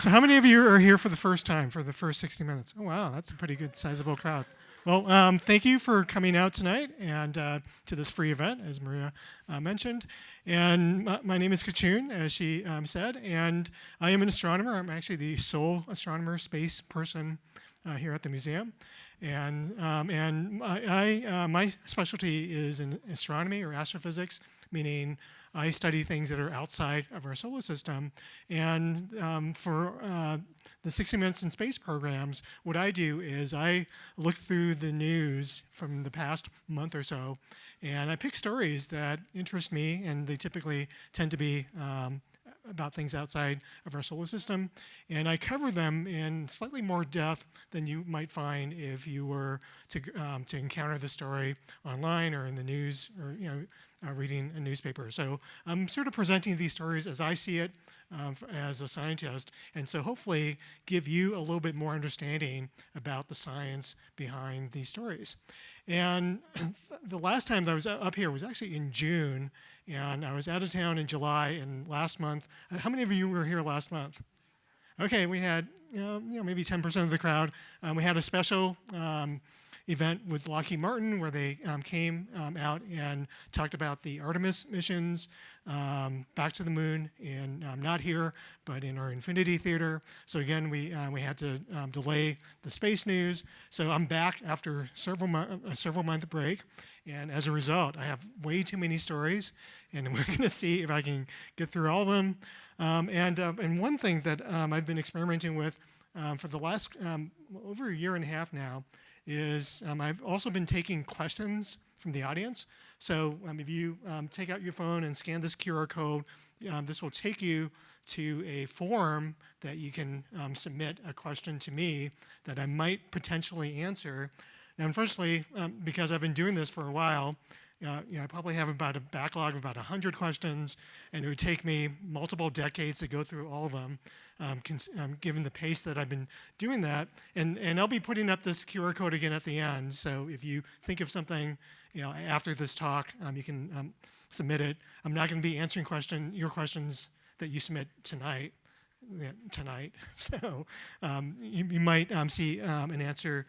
So how many of you are here for the first time, for the first 60 minutes? Oh, wow, that's a pretty good sizable crowd. Well, thank you for coming out tonight and to this free event, as Maria mentioned. And my name is Kachun, as she said, and I am an astronomer. I'm actually the sole astronomer space person here at the museum. And my specialty is in astronomy or astrophysics, meaning I study things that are outside of our solar system. And for the 60 Minutes in Space programs, what I do is I look through the news from the past month or so, and I pick stories that interest me, and they typically tend to be about things outside of our solar system, and I cover them in slightly more depth than you might find if you were to encounter the story online or in the news or reading a newspaper. So I'm sort of presenting these stories as I see it as a scientist, and so hopefully give you a little bit more understanding about the science behind these stories. And the last time that I was up here was actually in June, and I was out of town in July. And last month, how many of you were here last month? Okay, we had maybe 10% of the crowd. We had a special event with Lockheed Martin where they came out and talked about the Artemis missions back to the moon, and not here, but in our Infinity Theater. So again, we had to delay the space news. So I'm back after a several month break, and as a result, I have way too many stories, and we're going to see if I can get through all of them. And one thing that I've been experimenting with for the last over a year and a half now is I've also been taking questions from the audience. So if you take out your phone and scan this QR code, this will take you to a form that you can submit a question to me that I might potentially answer. Now, unfortunately, because I've been doing this for a while, I probably have about a backlog of about 100 questions, and it would take me multiple decades to go through all of them, given the pace that I've been doing that. And I'll be putting up this QR code again at the end, so if you think of something after this talk, you can submit it. I'm not going to be answering your questions that you submit tonight. So you might see an answer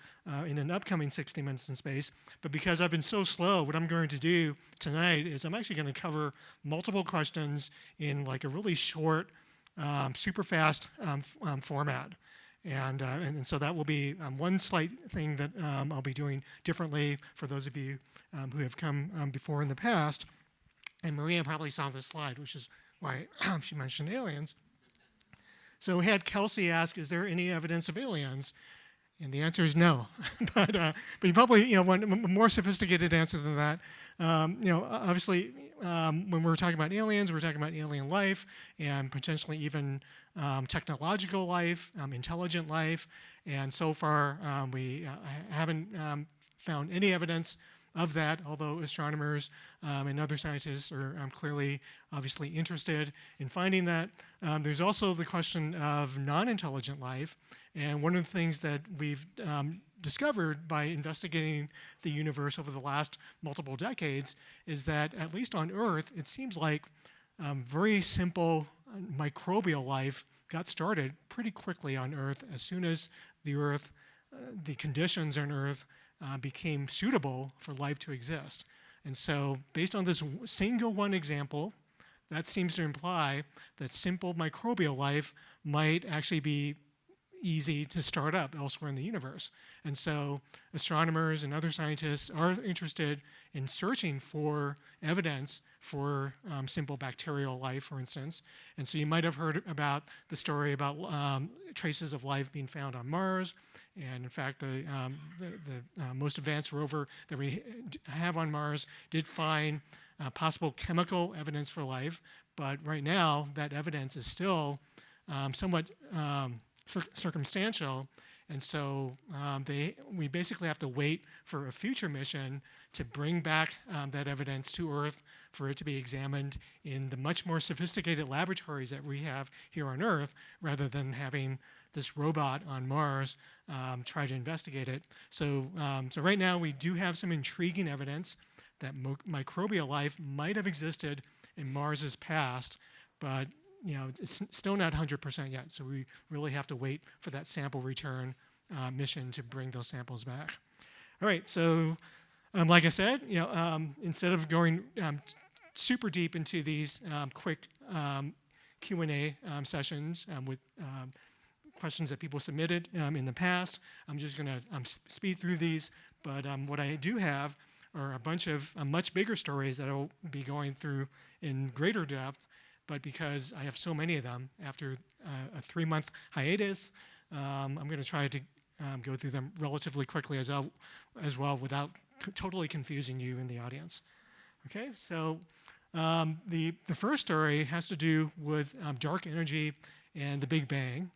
in an upcoming 60 Minutes in Space. But because I've been so slow, what I'm going to do tonight is I'm actually going to cover multiple questions in like a really short, super fast format. And so that will be one slight thing that I'll be doing differently for those of you who have come before in the past. And Maria probably saw this slide, which is why she mentioned aliens. So we had Kelsey ask, is there any evidence of aliens? And the answer is no. but you probably want a more sophisticated answer than that. Obviously, when we're talking about aliens, we're talking about alien life and potentially even technological life, intelligent life. And so far, we haven't found any evidence of that, although astronomers and other scientists are clearly, obviously interested in finding that. There's also the question of non-intelligent life, and one of the things that we've discovered by investigating the universe over the last multiple decades is that, at least on Earth, it seems like very simple microbial life got started pretty quickly on Earth as soon as the conditions on Earth became suitable for life to exist. And so based on this single one example, that seems to imply that simple microbial life might actually be easy to start up elsewhere in the universe. And so astronomers and other scientists are interested in searching for evidence for simple bacterial life, for instance. And so you might have heard about the story about traces of life being found on Mars. And in fact, the most advanced rover that we have on Mars did find possible chemical evidence for life. But right now, that evidence is still somewhat circumstantial. And so we basically have to wait for a future mission to bring back that evidence to Earth for it to be examined in the much more sophisticated laboratories that we have here on Earth, rather than having this robot on Mars try to investigate it. So right now we do have some intriguing evidence that microbial life might have existed in Mars's past, but it's still not 100% yet. So we really have to wait for that sample return mission to bring those samples back. All right, so like I said, instead of going super deep into these quick Q&A sessions with questions that people submitted in the past, I'm just going to speed through these. But what I do have are a bunch of much bigger stories that I'll be going through in greater depth. But because I have so many of them, after a 3-month hiatus, I'm going to try to go through them relatively quickly as well without totally confusing you in the audience. Okay, so the first story has to do with dark energy and the Big Bang.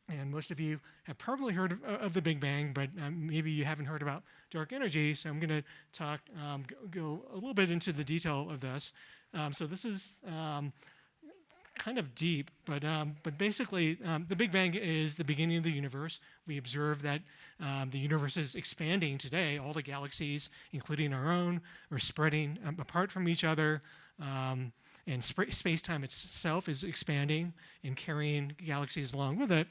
And most of you have probably heard of the Big Bang, but maybe you haven't heard about dark energy. So I'm going to go a little bit into the detail of this. So this is kind of deep, but basically the Big Bang is the beginning of the universe. We observe that the universe is expanding today. All the galaxies, including our own, are spreading apart from each other. And space-time itself is expanding and carrying galaxies along with it.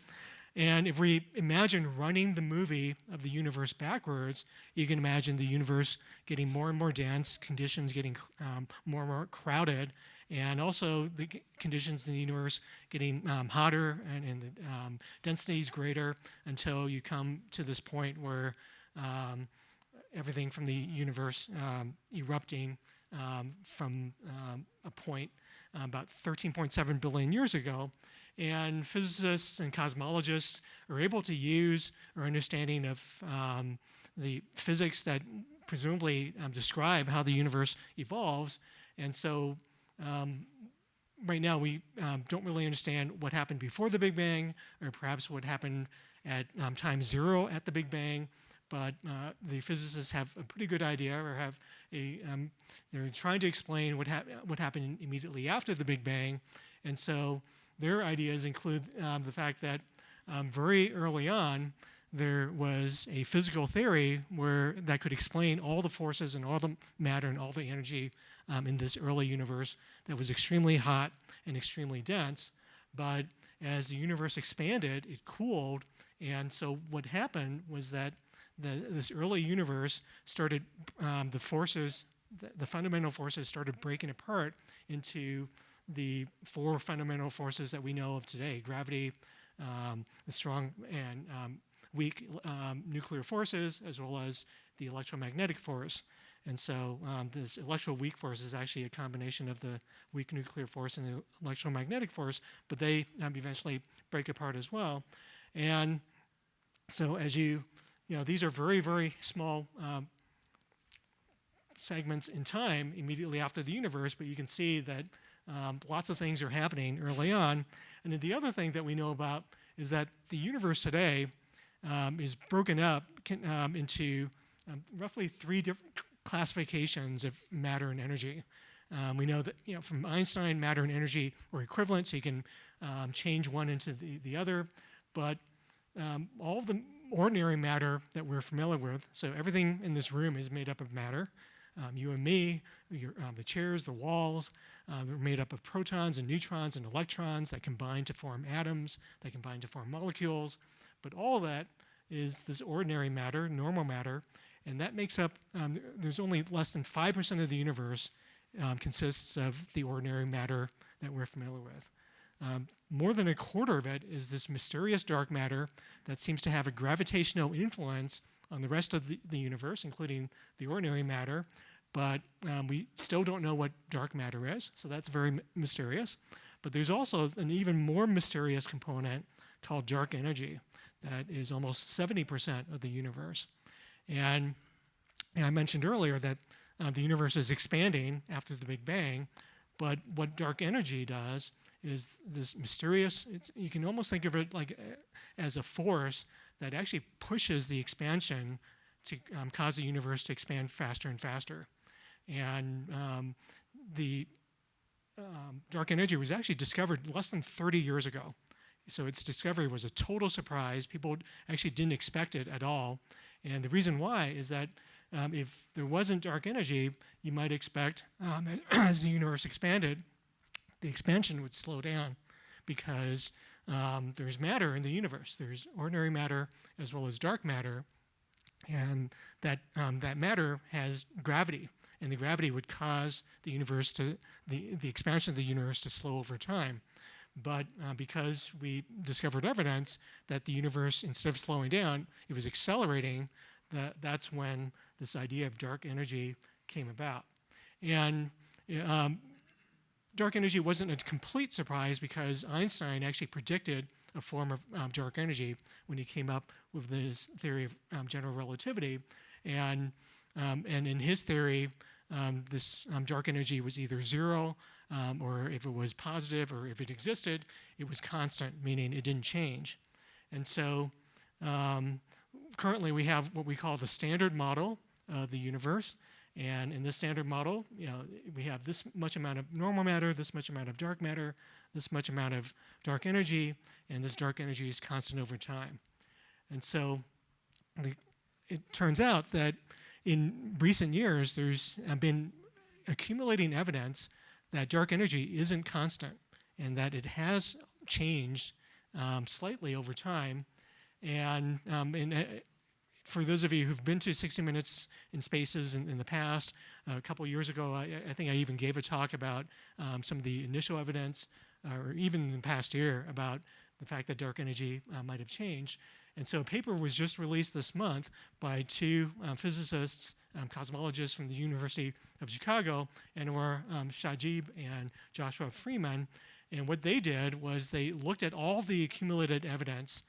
And if we imagine running the movie of the universe backwards, you can imagine the universe getting more and more dense, conditions getting more and more crowded, and also the conditions in the universe getting hotter and the density is greater until you come to this point where everything from the universe erupting from a point about 13.7 billion years ago. And physicists and cosmologists are able to use our understanding of the physics that presumably describe how the universe evolves. And so right now we don't really understand what happened before the Big Bang, or perhaps what happened at time 0 at the Big Bang. But the physicists have a pretty good idea, or have they're trying to explain what happened immediately after the Big Bang. And so their ideas include the fact that very early on there was a physical theory that could explain all the forces and all the matter and all the energy in this early universe that was extremely hot and extremely dense. But as the universe expanded, it cooled. And so what happened was that this early universe started, the fundamental forces started breaking apart into the 4 fundamental forces that we know of today: gravity, the strong and weak nuclear forces, as well as the electromagnetic force. And so this electroweak force is actually a combination of the weak nuclear force and the electromagnetic force, but they eventually break apart as well. And so as these are very, very small segments in time immediately after the universe, but you can see that lots of things are happening early on. And then the other thing that we know about is that the universe today is broken up into roughly 3 different classifications of matter and energy. We know that from Einstein, matter and energy were equivalent, so you can change one into the other. But all of the ordinary matter that we're familiar with, so everything in this room is made up of matter. You and me, the chairs, the walls, they're made up of protons and neutrons and electrons that combine to form atoms, that combine to form molecules. But all of that is this ordinary matter, normal matter, and that makes up, there's only less than 5% of the universe consists of the ordinary matter that we're familiar with. More than a quarter of it is this mysterious dark matter that seems to have a gravitational influence on the rest of the universe, including the ordinary matter, but we still don't know what dark matter is, so that's very mysterious. But there's also an even more mysterious component called dark energy that is almost 70% of the universe. And I mentioned earlier that the universe is expanding after the Big Bang, but what dark energy does is this mysterious, you can almost think of it like as a force that actually pushes the expansion to cause the universe to expand faster and faster. And the dark energy was actually discovered less than 30 years ago. So its discovery was a total surprise. People actually didn't expect it at all. And the reason why is that if there wasn't dark energy, you might expect, as the universe expanded, the expansion would slow down because there's matter in the universe. There's ordinary matter as well as dark matter, and that matter has gravity, and the gravity would cause the universe to the expansion of the universe to slow over time. But because we discovered evidence that the universe, instead of slowing down, it was accelerating, that's when this idea of dark energy came about. And dark energy wasn't a complete surprise because Einstein actually predicted a form of dark energy when he came up with this theory of general relativity. And in his theory, this dark energy was either zero, or if it was positive, or if it existed, it was constant, meaning it didn't change. And so currently we have what we call the standard model of the universe. And in this standard model, we have this much amount of normal matter, this much amount of dark matter, this much amount of dark energy, and this dark energy is constant over time. And so it turns out that in recent years, there's been accumulating evidence that dark energy isn't constant and that it has changed slightly over time. And for those of you who've been to 60 Minutes in Spaces in the past, a couple of years ago, I think I even gave a talk about some of the initial evidence, or even in the past year, about the fact that dark energy might have changed. And so a paper was just released this month by two physicists, cosmologists from the University of Chicago, Anwar Shajib and Joshua Freeman. And what they did was they looked at all the accumulated evidence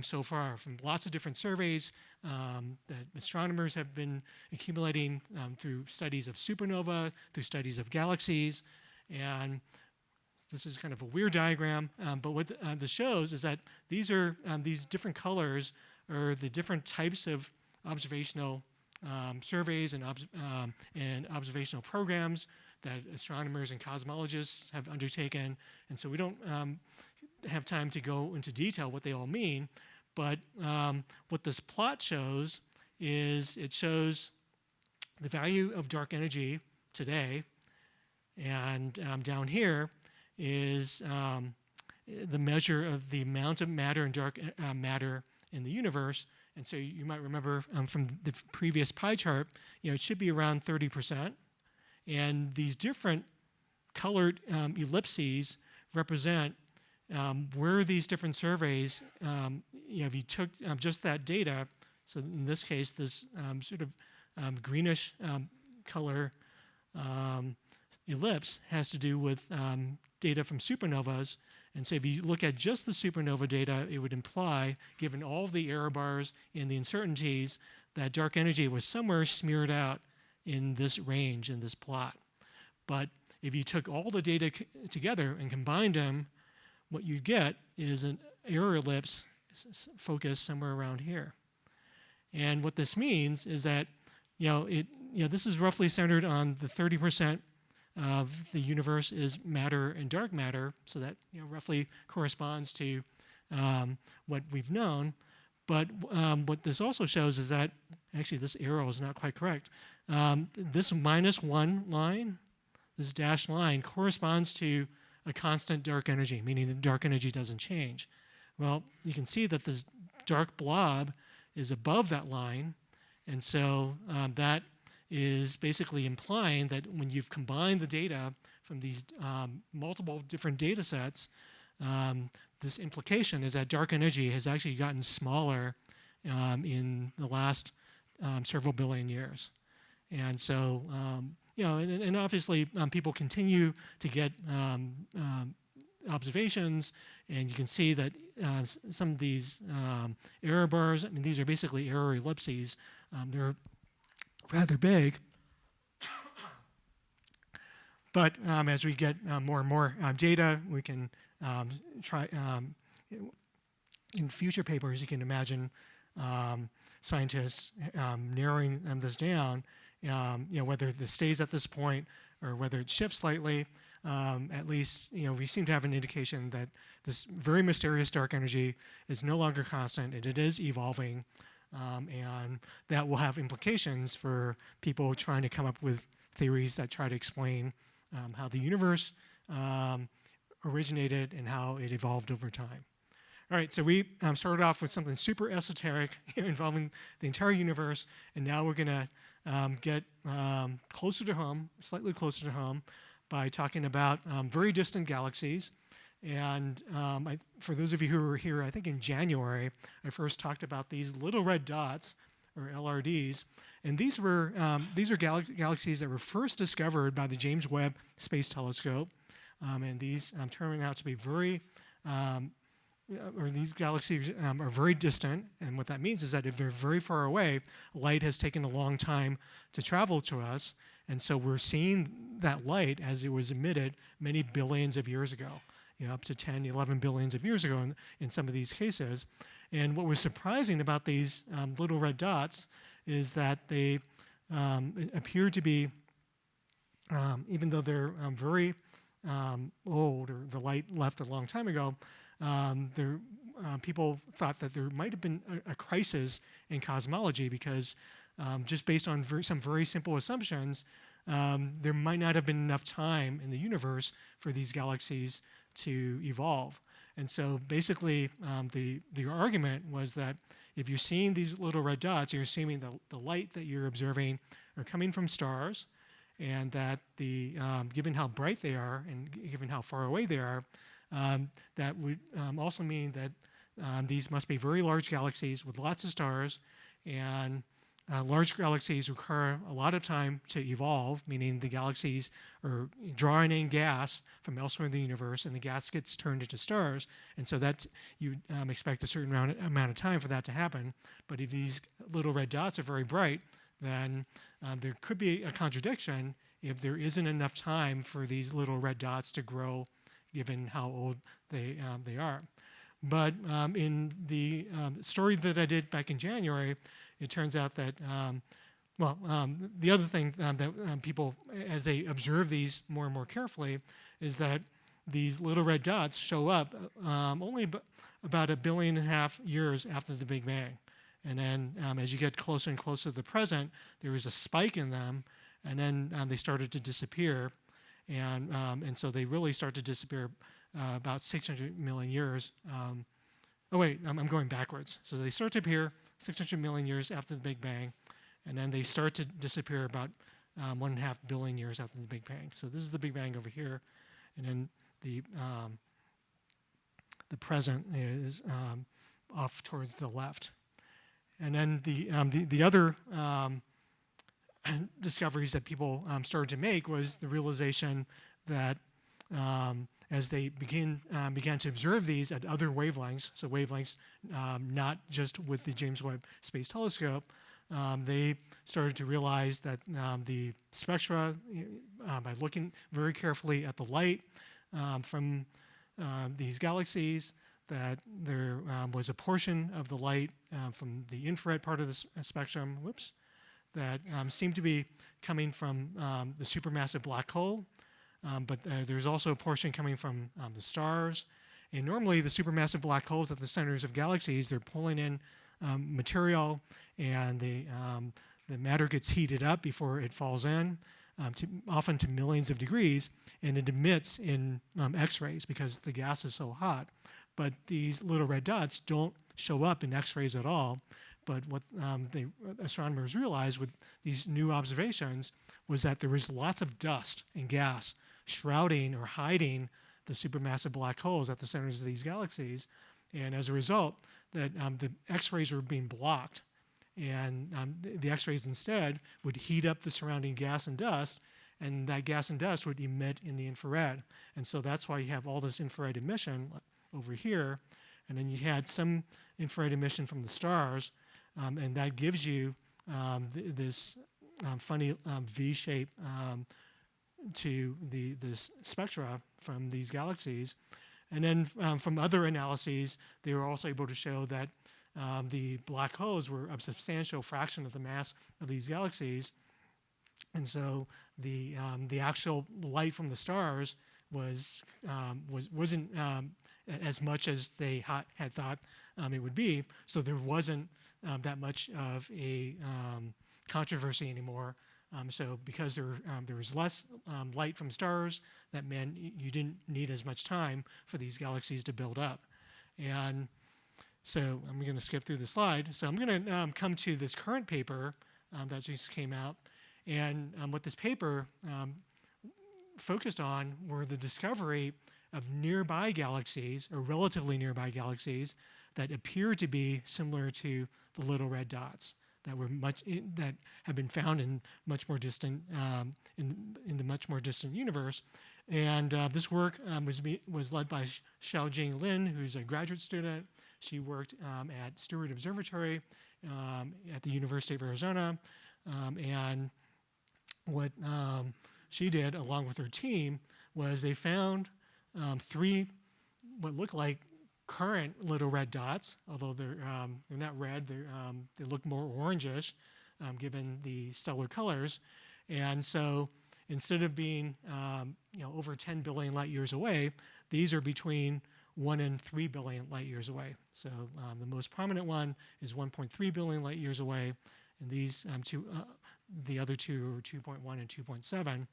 so far from lots of different surveys that astronomers have been accumulating through studies of supernova, through studies of galaxies. And this is kind of a weird diagram, but what this shows is that these different colors are the different types of observational surveys and observational programs that astronomers and cosmologists have undertaken. And so we don't have time to go into detail what they all mean, but what this plot shows is it shows the value of dark energy today, and down here is the measure of the amount of matter and dark matter in the universe. And so you might remember from the previous pie chart, it should be around 30%. And these different colored ellipses represent where these different surveys, if you took just that data, so in this case, this sort of greenish color ellipse has to do with data from supernovas. And so if you look at just the supernova data, it would imply, given all the error bars and the uncertainties, that dark energy was somewhere smeared out in this range, in this plot. But if you took all the data together and combined them, what you get is an error ellipse focused somewhere around here. And what this means is that this is roughly centered on the 30% of the universe is matter and dark matter, so that roughly corresponds to what we've known. But what this also shows is that, actually this arrow is not quite correct, this -1 line, this dashed line, corresponds to a constant dark energy, meaning the dark energy doesn't change. Well, you can see that this dark blob is above that line, and so that is basically implying that when you've combined the data from these multiple different data sets, this implication is that dark energy has actually gotten smaller in the last several billion years. And so, and obviously people continue to get observations, and you can see that some of these error bars, these are basically error ellipses. They're rather big. But as we get more and more data, we can try, in future papers, you can imagine scientists narrowing this down, whether this stays at this point or whether it shifts slightly. At least, we seem to have an indication that this very mysterious dark energy is no longer constant, and it is evolving, and that will have implications for people trying to come up with theories that try to explain how the universe um, originated and how it evolved over time. All right, so we started off with something super esoteric involving the entire universe, and now we're going to get closer to home, slightly closer to home, by talking about very distant galaxies. And for those of you who were here, I think in January, I first talked about these little red dots, or LRDs, and these are galaxies that were first discovered by the James Webb Space Telescope, and these turned out to be these galaxies are very distant, and what that means is that if they're very far away, light has taken a long time to travel to us, and so we're seeing that light as it was emitted many billions of years ago, up to 10, 11 billions of years ago in some of these cases. And what was surprising about these little red dots is that they appear to be, even though they're very old, or the light left a long time ago, people thought that there might have been a crisis in cosmology because just based on some very simple assumptions, there might not have been enough time in the universe for these galaxies to evolve. And so basically, the argument was that if you're seeing these little red dots, you're assuming the light that you're observing are coming from stars, and that given how bright they are and given how far away they are, that would also mean that these must be very large galaxies with lots of stars, and large galaxies require a lot of time to evolve, meaning the galaxies are drawing in gas from elsewhere in the universe, and the gas gets turned into stars, and so you expect a certain amount of time for that to happen. But if these little red dots are very bright, then there could be a contradiction if there isn't enough time for these little red dots to grow, given how old they are. But in the story that I did back in January, it turns out that, the other thing that people, as they observe these more and more carefully, is that these little red dots show up only about 1.5 billion years after the Big Bang. And then as you get closer and closer to the present, there was a spike in them, and then they started to disappear. And so they really start to disappear about 600 million years. I'm going backwards. So they start to appear 600 million years after the Big Bang, and then they start to disappear about 1.5 billion years after the Big Bang. So this is the Big Bang over here, and then the present is off towards the left. And then the other discoveries that people started to make was the realization that as they began to observe these at other wavelengths, so wavelengths not just with the James Webb Space Telescope, they started to realize that the spectra, by looking very carefully at the light from these galaxies, that there was a portion of the light from the infrared part of the spectrum, that seemed to be coming from the supermassive black hole, but there's also a portion coming from the stars. And normally the supermassive black holes at the centers of galaxies, they're pulling in material, and the matter gets heated up before it falls in, often to millions of degrees, and it emits in X-rays because the gas is so hot. But these little red dots don't show up in X-rays at all. But what the astronomers realized with these new observations was that there was lots of dust and gas shrouding or hiding the supermassive black holes at the centers of these galaxies. And as a result, that the X-rays were being blocked. And the X-rays instead would heat up the surrounding gas and dust, and that gas and dust would emit in the infrared. And so that's why you have all this infrared emission over here. And then you had some infrared emission from the stars, and that gives you this funny V shape to this spectra from these galaxies. And then from other analyses, they were also able to show that the black holes were a substantial fraction of the mass of these galaxies. And so the actual light from the stars wasn't as much as they had thought it would be. So there wasn't that much of a controversy anymore So because there was less light from stars, that meant you didn't need as much time for these galaxies to build up. And so I'm going to skip through the slide. So I'm going to come to this current paper that just came out. And what this paper focused on were the discovery of nearby galaxies, or relatively nearby galaxies, that appear to be similar to the little red dots that have been found in much more distant in the much more distant universe. And this work was led by Xiaojing Lin, who's a graduate student. She worked at Steward Observatory at the University of Arizona, and what she did, along with her team, was they found three what look like current little red dots, although they're not red. They look more orangish, given the stellar colors. And so, instead of being over 10 billion light years away, these are between 1 and 3 billion light years away. So the most prominent one is 1.3 billion light years away, and these the other two are 2.1 and 2.7.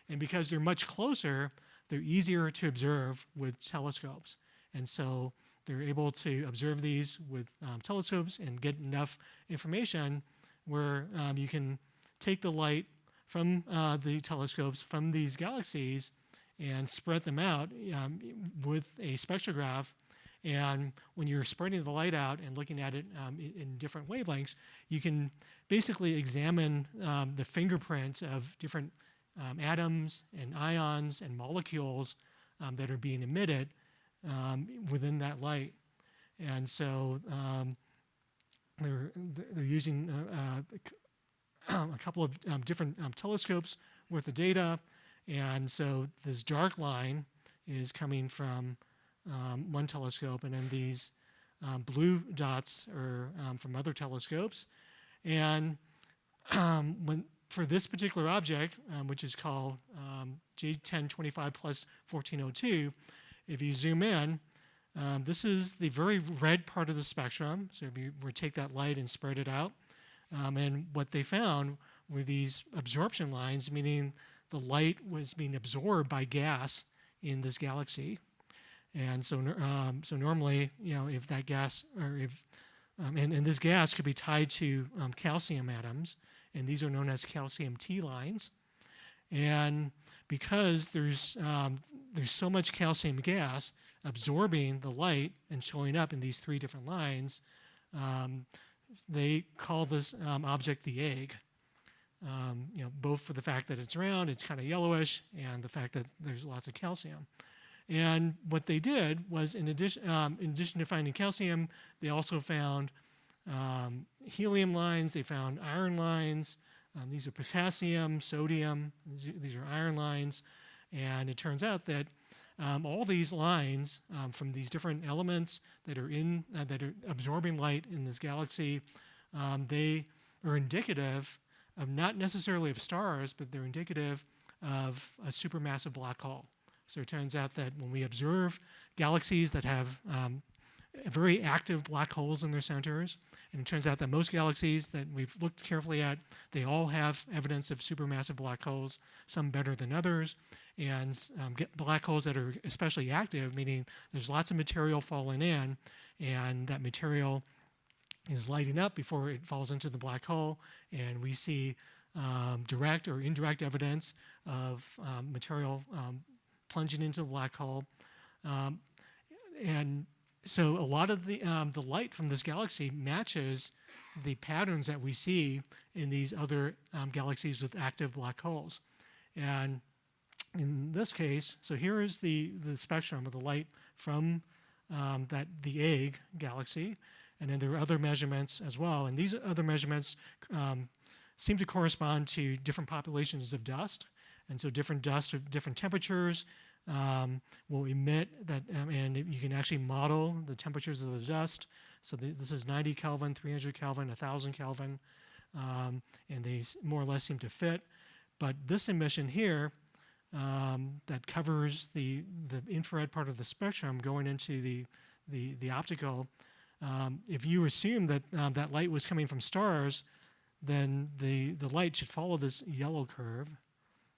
And because they're much closer, they're easier to observe with telescopes. And so they're able to observe these with telescopes and get enough information where you can take the light from the telescopes from these galaxies and spread them out with a spectrograph. And when you're spreading the light out and looking at it in different wavelengths, you can basically examine the fingerprints of different atoms and ions and molecules that are being emitted within that light. And so they're using a couple of different telescopes worth of data. And so this dark line is coming from one telescope, and then these blue dots are from other telescopes. And for this particular object, which is called J1025 plus 1402, if you zoom in, this is the very red part of the spectrum. So if you were to take that light and spread it out, and what they found were these absorption lines, meaning the light was being absorbed by gas in this galaxy. And so normally, if that gas, or if and this gas could be tied to calcium atoms, and these are known as calcium T lines. And because there's so much calcium gas absorbing the light and showing up in these three different lines, they call this object the egg. Both for the fact that it's round, it's kind of yellowish, and the fact that there's lots of calcium. And what they did was, in addition to finding calcium, they also found helium lines, they found iron lines. These are potassium, sodium, these are iron lines. And it turns out that all these lines from these different elements that are absorbing light in this galaxy, they are indicative of not necessarily of stars, but they're indicative of a supermassive black hole. So it turns out that when we observe galaxies that have very active black holes in their centers, and it turns out that most galaxies that we've looked carefully at, they all have evidence of supermassive black holes, some better than others, and black holes that are especially active, meaning there's lots of material falling in, and that material is lighting up before it falls into the black hole, and we see direct or indirect evidence of material plunging into the black hole. And so a lot of the light from this galaxy matches the patterns that we see in these other galaxies with active black holes. And in this case, so here is the spectrum of the light from the egg galaxy, and then there are other measurements as well. And these other measurements seem to correspond to different populations of dust. And so different dust with different temperatures will emit that, and you can actually model the temperatures of the dust. So this is 90 Kelvin, 300 Kelvin, 1,000 Kelvin, and they more or less seem to fit. But this emission here that covers the infrared part of the spectrum going into the optical, if you assume that that light was coming from stars, then the light should follow this yellow curve.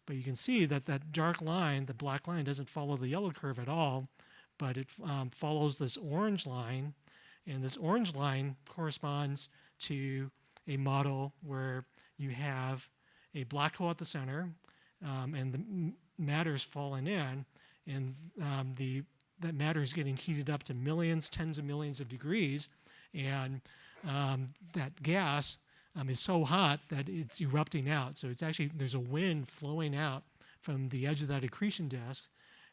But you can see that that dark line, the black line, doesn't follow the yellow curve at all, but it follows this orange line. And this orange line corresponds to a model where you have a black hole at the center, and the matter is falling in, and that matter is getting heated up to millions, tens of millions of degrees, and that gas is so hot that it's erupting out. So it's actually, there's a wind flowing out from the edge of that accretion disk,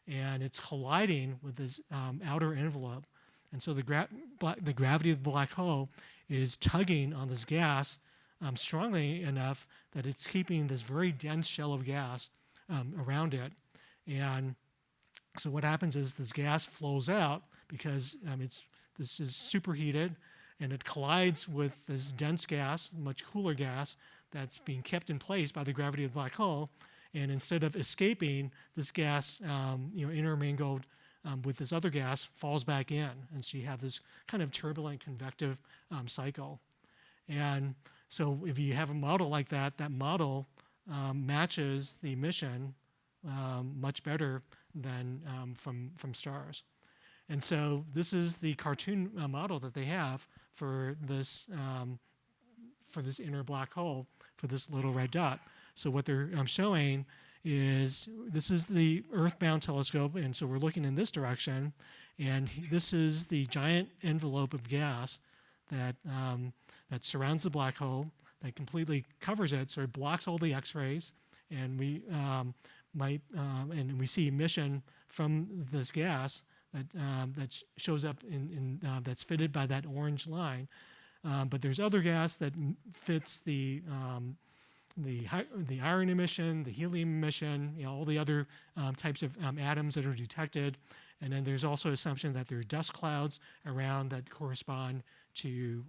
and it's colliding with this outer envelope. And so the gravity of the black hole is tugging on this gas strongly enough that it's keeping this very dense shell of gas around it. And so what happens is this gas flows out because this is superheated, and it collides with this dense gas, much cooler gas, that's being kept in place by the gravity of the black hole. And instead of escaping, this gas, intermingled with this other gas, falls back in. And so you have this kind of turbulent convective cycle. And so if you have a model like that, that model matches the emission much better than from stars. And so this is the cartoon model that they have for this inner black hole, for this little red dot. So what they're showing is this is the Earth-bound telescope, and so we're looking in this direction, and this is the giant envelope of gas that surrounds the black hole, that completely covers it, so it blocks all the X-rays, and we see emission from this gas that shows up that's fitted by that orange line. But there's other gas that fits the iron emission, the helium emission, all the other types of atoms that are detected. And then there's also assumption that there are dust clouds around that correspond to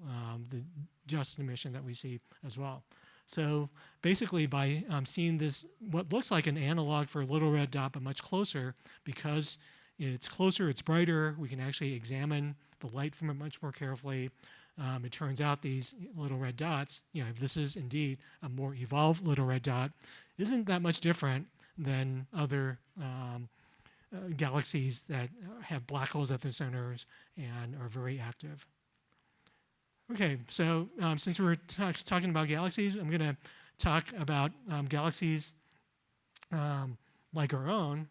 the dust emission that we see as well. So basically by seeing this, what looks like an analog for a little red dot, but much closer, because it's closer, it's brighter, we can actually examine the light from it much more carefully. It turns out these little red dots, if this is indeed a more evolved little red dot, isn't that much different than other galaxies that have black holes at their centers and are very active. Okay, so since we're talking about galaxies, I'm going to talk about galaxies like our own.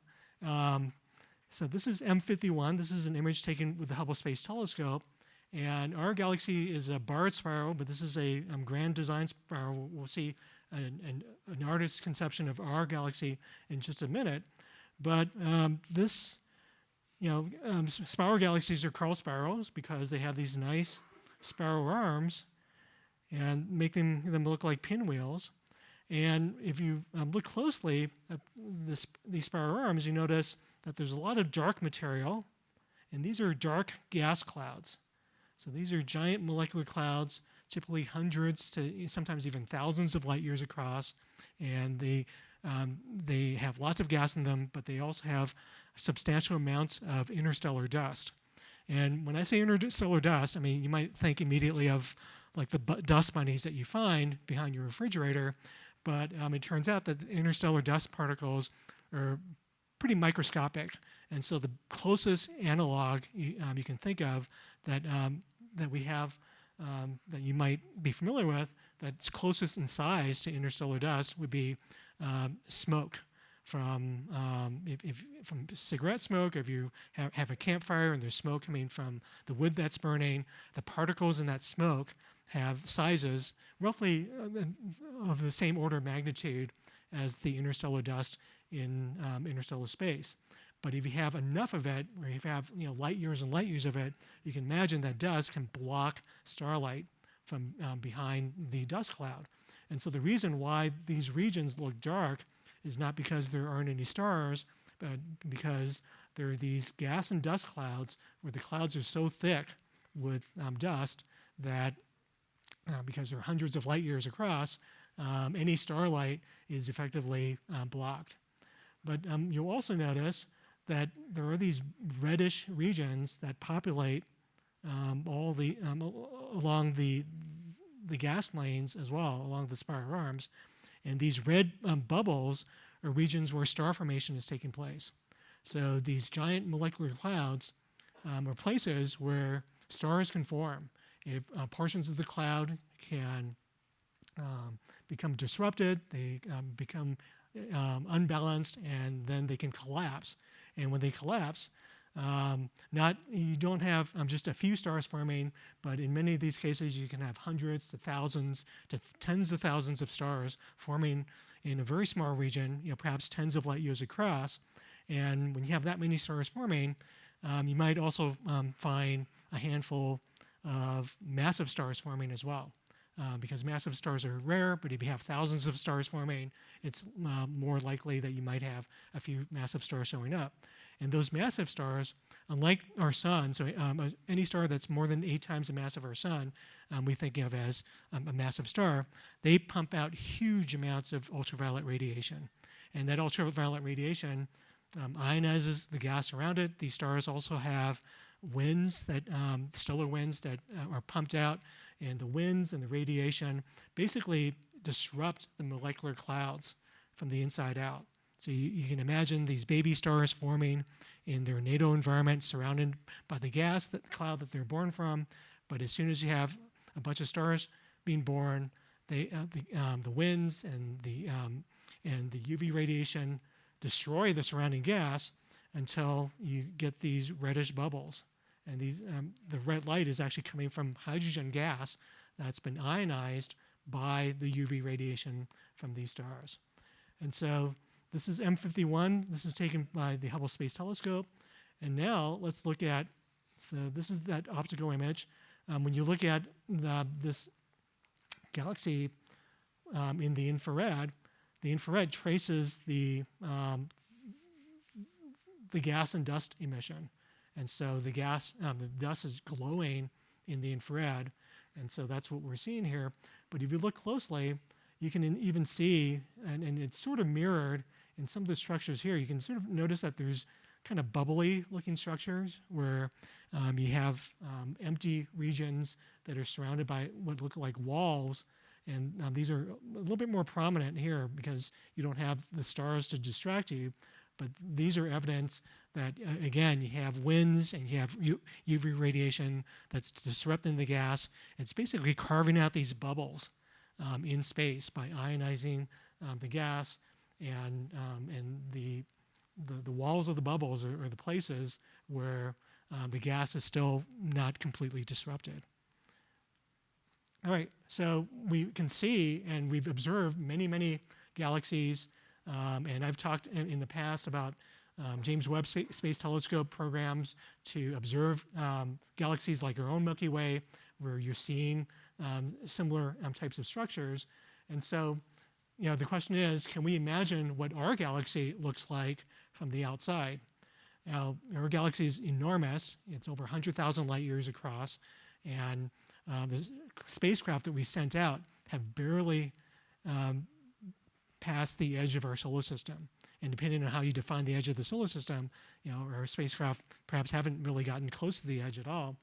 So this is M51. This is an image taken with the Hubble Space Telescope. And our galaxy is a barred spiral, but this is a grand design spiral. We'll see an artist's conception of our galaxy in just a minute. But spiral galaxies are called spirals because they have these nice spiral arms and make them look like pinwheels. And if you look closely at these spiral arms, you notice that there's a lot of dark material, and these are dark gas clouds. So these are giant molecular clouds, typically hundreds to sometimes even thousands of light years across, and they have lots of gas in them, but they also have substantial amounts of interstellar dust. And when I say interstellar dust, I mean, you might think immediately of like the dust bunnies that you find behind your refrigerator, but it turns out that the interstellar dust particles are pretty microscopic. And so the closest analog you can think of that we have that you might be familiar with that's closest in size to interstellar dust would be smoke from from cigarette smoke. If you have a campfire and there's smoke coming from the wood that's burning, the particles in that smoke have sizes roughly of the same order of magnitude as the interstellar dust in interstellar space. But if you have enough of it, or if you have light years and light years of it, you can imagine that dust can block starlight from behind the dust cloud. And so the reason why these regions look dark is not because there aren't any stars, but because there are these gas and dust clouds where the clouds are so thick with dust that because they're hundreds of light years across, any starlight is effectively blocked. But you'll also notice that there are these reddish regions that populate along the the gas lanes as well along the spiral arms. And these red bubbles are regions where star formation is taking place. So these giant molecular clouds are places where stars can form. If portions of the cloud can become disrupted, they become unbalanced, and then they can collapse. And when they collapse, you don't have just a few stars forming, but in many of these cases you can have hundreds to thousands to tens of thousands of stars forming in a very small region, perhaps tens of light years across. And when you have that many stars forming, you might also find a handful of massive stars forming as well. Because massive stars are rare, but if you have thousands of stars forming, it's more likely that you might have a few massive stars showing up. And those massive stars, unlike our sun, so any star that's more than 8 times the mass of our sun, we think of as a massive star, they pump out huge amounts of ultraviolet radiation. And that ultraviolet radiation ionizes the gas around it. These stars also have winds, stellar winds that are pumped out, and the winds and the radiation basically disrupt the molecular clouds from the inside out. So you can imagine these baby stars forming in their natal environment, surrounded by the gas cloud that they're born from. But as soon as you have a bunch of stars being born, the winds and the UV radiation destroy the surrounding gas until you get these reddish bubbles. And the red light is actually coming from hydrogen gas that's been ionized by the UV radiation from these stars. And so this is M51. This is taken by the Hubble Space Telescope. And now let's look at, so this is that optical image. When you look at this galaxy in the infrared traces the gas and dust emission. And so the dust is glowing in the infrared, and so that's what we're seeing here. But if you look closely, you can even see, and it's sort of mirrored in some of the structures here. You can sort of notice that there's kind of bubbly-looking structures where you have empty regions that are surrounded by what look like walls, and these are a little bit more prominent here because you don't have the stars to distract you. But these are evidence that, again, you have winds and you have UV radiation that's disrupting the gas. It's basically carving out these bubbles in space by ionizing the gas, and the walls of the bubbles are the places where the gas is still not completely disrupted. All right, so we can see and we've observed many, many galaxies. And I've talked in the past about James Webb Space Telescope programs to observe galaxies like our own Milky Way, where you're seeing similar types of structures. And so, the question is, can we imagine what our galaxy looks like from the outside? Now, our galaxy is enormous. It's over 100,000 light years across. And the spacecraft that we sent out have barely past the edge of our solar system. And depending on how you define the edge of the solar system, our spacecraft perhaps haven't really gotten close to the edge at all.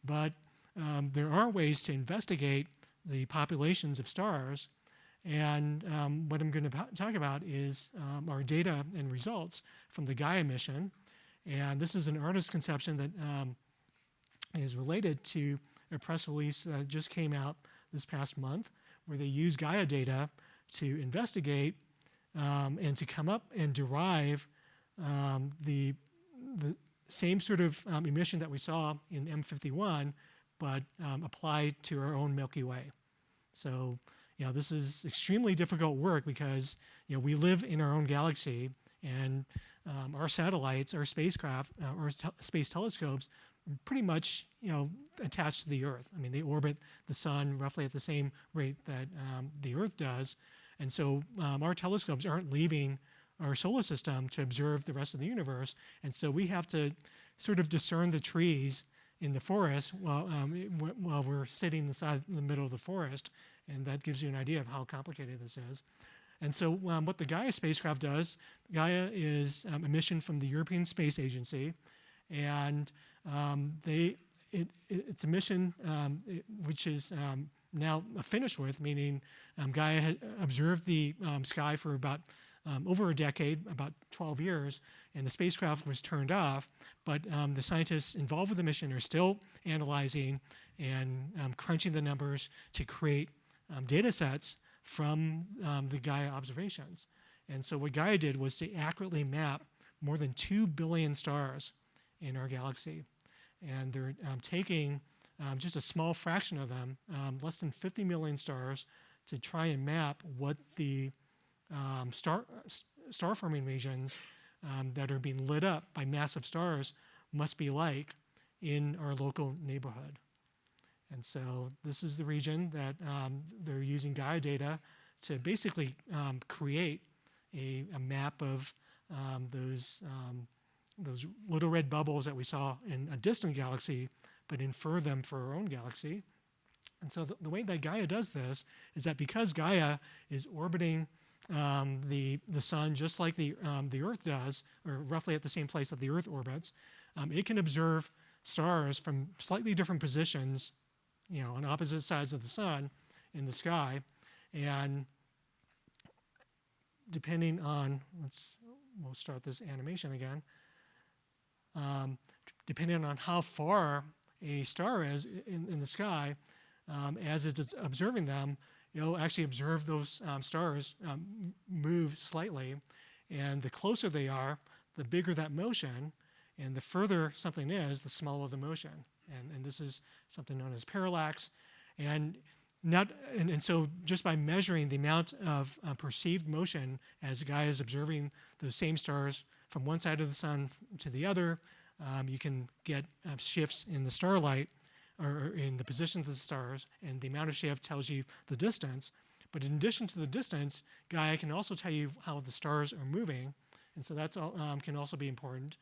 But there are ways to investigate the populations of stars. And what I'm going to talk about is our data and results from the Gaia mission. And this is an artist's conception that is related to a press release that just came out this past month, where they use Gaia data to investigate and to come up and derive the same sort of emission that we saw in M51, but applied to our own Milky Way. So, this is extremely difficult work because, we live in our own galaxy, and our satellites, our spacecraft, our space telescopes, pretty much, attached to the Earth. I mean, they orbit the sun roughly at the same rate that the Earth does. And so our telescopes aren't leaving our solar system to observe the rest of the universe. And so we have to sort of discern the trees in the forest while we're sitting inside in the middle of the forest. And that gives you an idea of how complicated this is. And so what the Gaia spacecraft does, Gaia is a mission from the European Space Agency. And it's a mission which is now finished with, meaning Gaia had observed the sky for about over a decade, about 12 years, and the spacecraft was turned off, but the scientists involved with the mission are still analyzing and crunching the numbers to create data sets from the Gaia observations. And so what Gaia did was to accurately map more than 2 billion stars in our galaxy. And they're taking just a small fraction of them, less than 50 million stars, to try and map what the star forming regions that are being lit up by massive stars must be like in our local neighborhood. And so this is the region that they're using Gaia data to basically create a map of those little red bubbles that we saw in a distant galaxy, but infer them for our own galaxy. And so the way that Gaia does this is that because Gaia is orbiting the sun just like the Earth does, or roughly at the same place that the Earth orbits, it can observe stars from slightly different positions, on opposite sides of the sun in the sky, and depending on, we'll start this animation again. Depending on how far a star is in the sky, as it's observing them, you'll actually observe those stars move slightly, and the closer they are, the bigger that motion, and the further something is, the smaller the motion. And this is something known as parallax. And so just by measuring the amount of perceived motion as Gaia is observing those same stars from one side of the sun to the other, you can get shifts in the starlight or in the position of the stars, and the amount of shift tells you the distance. But in addition to the distance, Gaia can also tell you how the stars are moving, and so that can also be important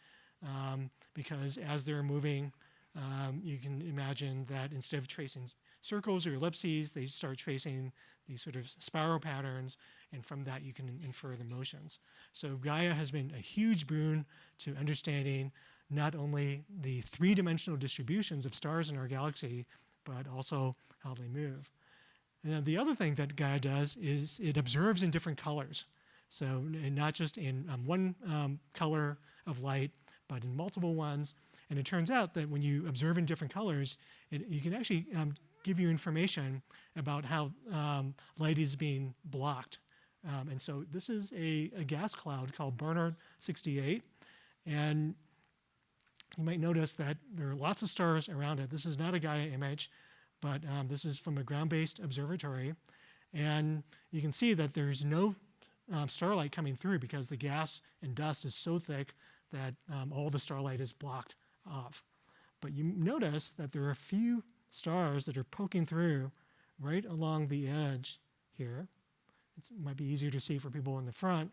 because as they're moving, you can imagine that instead of tracing circles or ellipses, they start tracing these sort of spiral patterns, and from that you can infer the motions. So Gaia has been a huge boon to understanding not only the three-dimensional distributions of stars in our galaxy, but also how they move. And the other thing that Gaia does is it observes in different colors. So not just in one color of light, but in multiple ones. And it turns out that when you observe in different colors, you can actually give you information about how light is being blocked. And so this is a gas cloud called Barnard 68. And you might notice that there are lots of stars around it. This is not a Gaia image, but this is from a ground-based observatory. And you can see that there's no starlight coming through because the gas and dust is so thick that all the starlight is blocked off. But you notice that there are a few stars that are poking through right along the edge here. It might be easier to see for people in the front.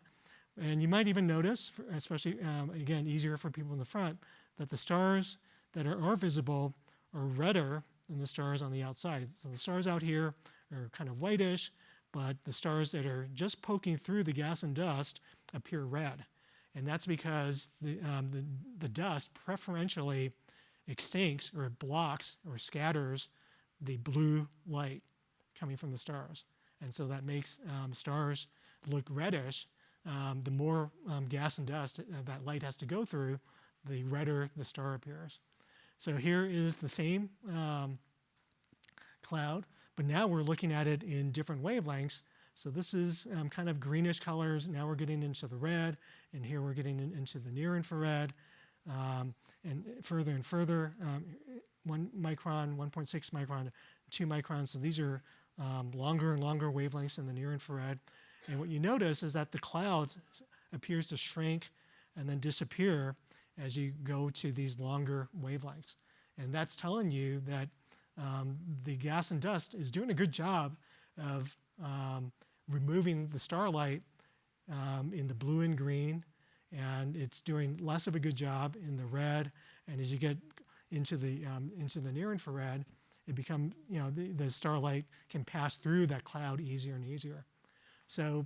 And you might even notice, especially, again, easier for people in the front, that the stars that are visible are redder than the stars on the outside. So the stars out here are kind of whitish, but the stars that are just poking through the gas and dust appear red. And that's because the dust preferentially extincts or blocks or scatters the blue light coming from the stars. And so that makes stars look reddish. The more gas and dust that light has to go through, the redder the star appears. So here is the same cloud, but now we're looking at it in different wavelengths. So this is kind of greenish colors. Now we're getting into the red, and here we're getting into the near infrared, and further, 1 micron, 1.6 micron, 2 microns. So these are longer and longer wavelengths in the near infrared. And what you notice is that the cloud appears to shrink and then disappear as you go to these longer wavelengths. And that's telling you that the gas and dust is doing a good job of removing the starlight in the blue and green, and it's doing less of a good job in the red. And as you get into the near infrared, it becomes, the starlight can pass through that cloud easier and easier. So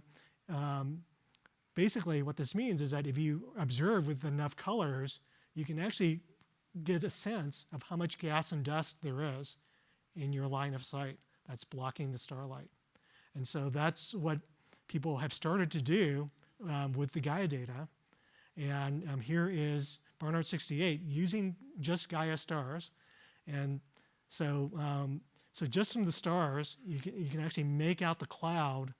basically what this means is that if you observe with enough colors, you can actually get a sense of how much gas and dust there is in your line of sight that's blocking the starlight. And so that's what people have started to do with the Gaia data. And here is Barnard 68 using just Gaia stars. And so, so just from the stars, you can actually make out the cloud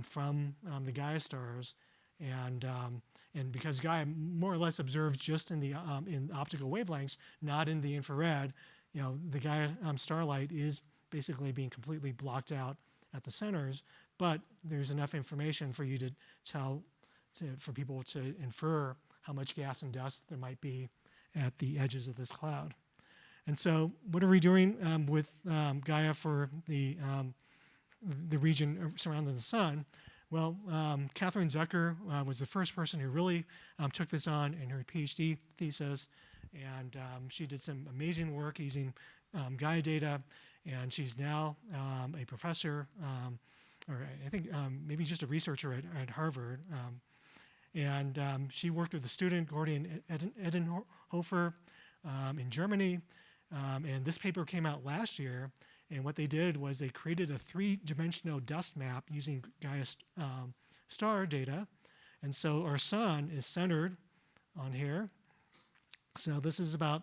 from the Gaia stars. And because Gaia more or less observes just in the in optical wavelengths, not in the infrared, the Gaia starlight is basically being completely blocked out at the centers. But there's enough information for you to tell, for people to infer how much gas and dust there might be at the edges of this cloud. And so, what are we doing with Gaia for the region surrounding the sun? Well, Catherine Zucker was the first person who really took this on in her PhD thesis, and she did some amazing work using Gaia data, and she's now a professor, or I think maybe just a researcher at Harvard. And she worked with a student, Gordian Edenhofer, in Germany, and this paper came out last year. And what they did was they created a three-dimensional dust map using Gaia star data. And so our sun is centered on here. So this is about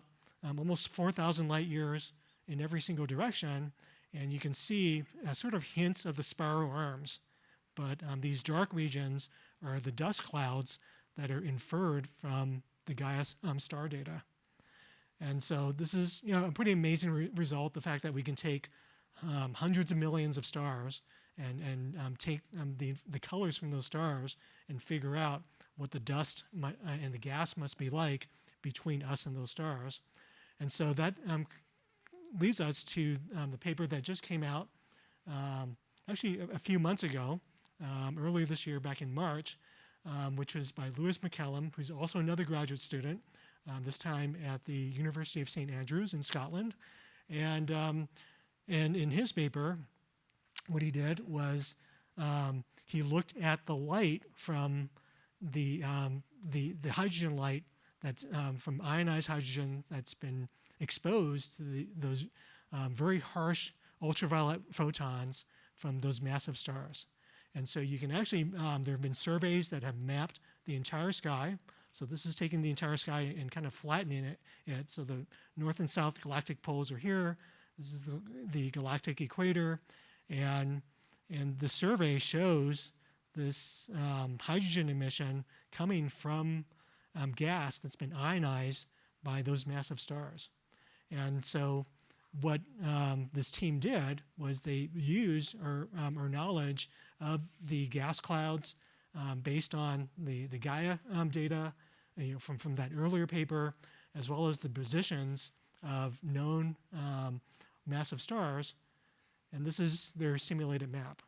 almost 4,000 light years in every single direction. And you can see sort of hints of the spiral arms. But these dark regions are the dust clouds that are inferred from the Gaia star data. And so this is a pretty amazing result, the fact that we can take hundreds of millions of stars and take the colors from those stars and figure out what the dust and the gas must be like between us and those stars. And so that leads us to the paper that just came out actually a few months ago, earlier this year, back in March, which was by Lewis McCallum, who's also another graduate student, this time at the University of St. Andrews in Scotland. And in his paper, what he did was he looked at the light from the hydrogen light that's from ionized hydrogen that's been exposed to those very harsh ultraviolet photons from those massive stars. And so you can actually, there have been surveys that have mapped the entire sky. So this is taking the entire sky and kind of flattening it. So the north and south galactic poles are here. This is the galactic equator. And the survey shows this hydrogen emission coming from gas that's been ionized by those massive stars. And so what this team did was they used our knowledge of the gas clouds based on the Gaia data from that earlier paper, as well as the positions of known massive stars. And this is their simulated map.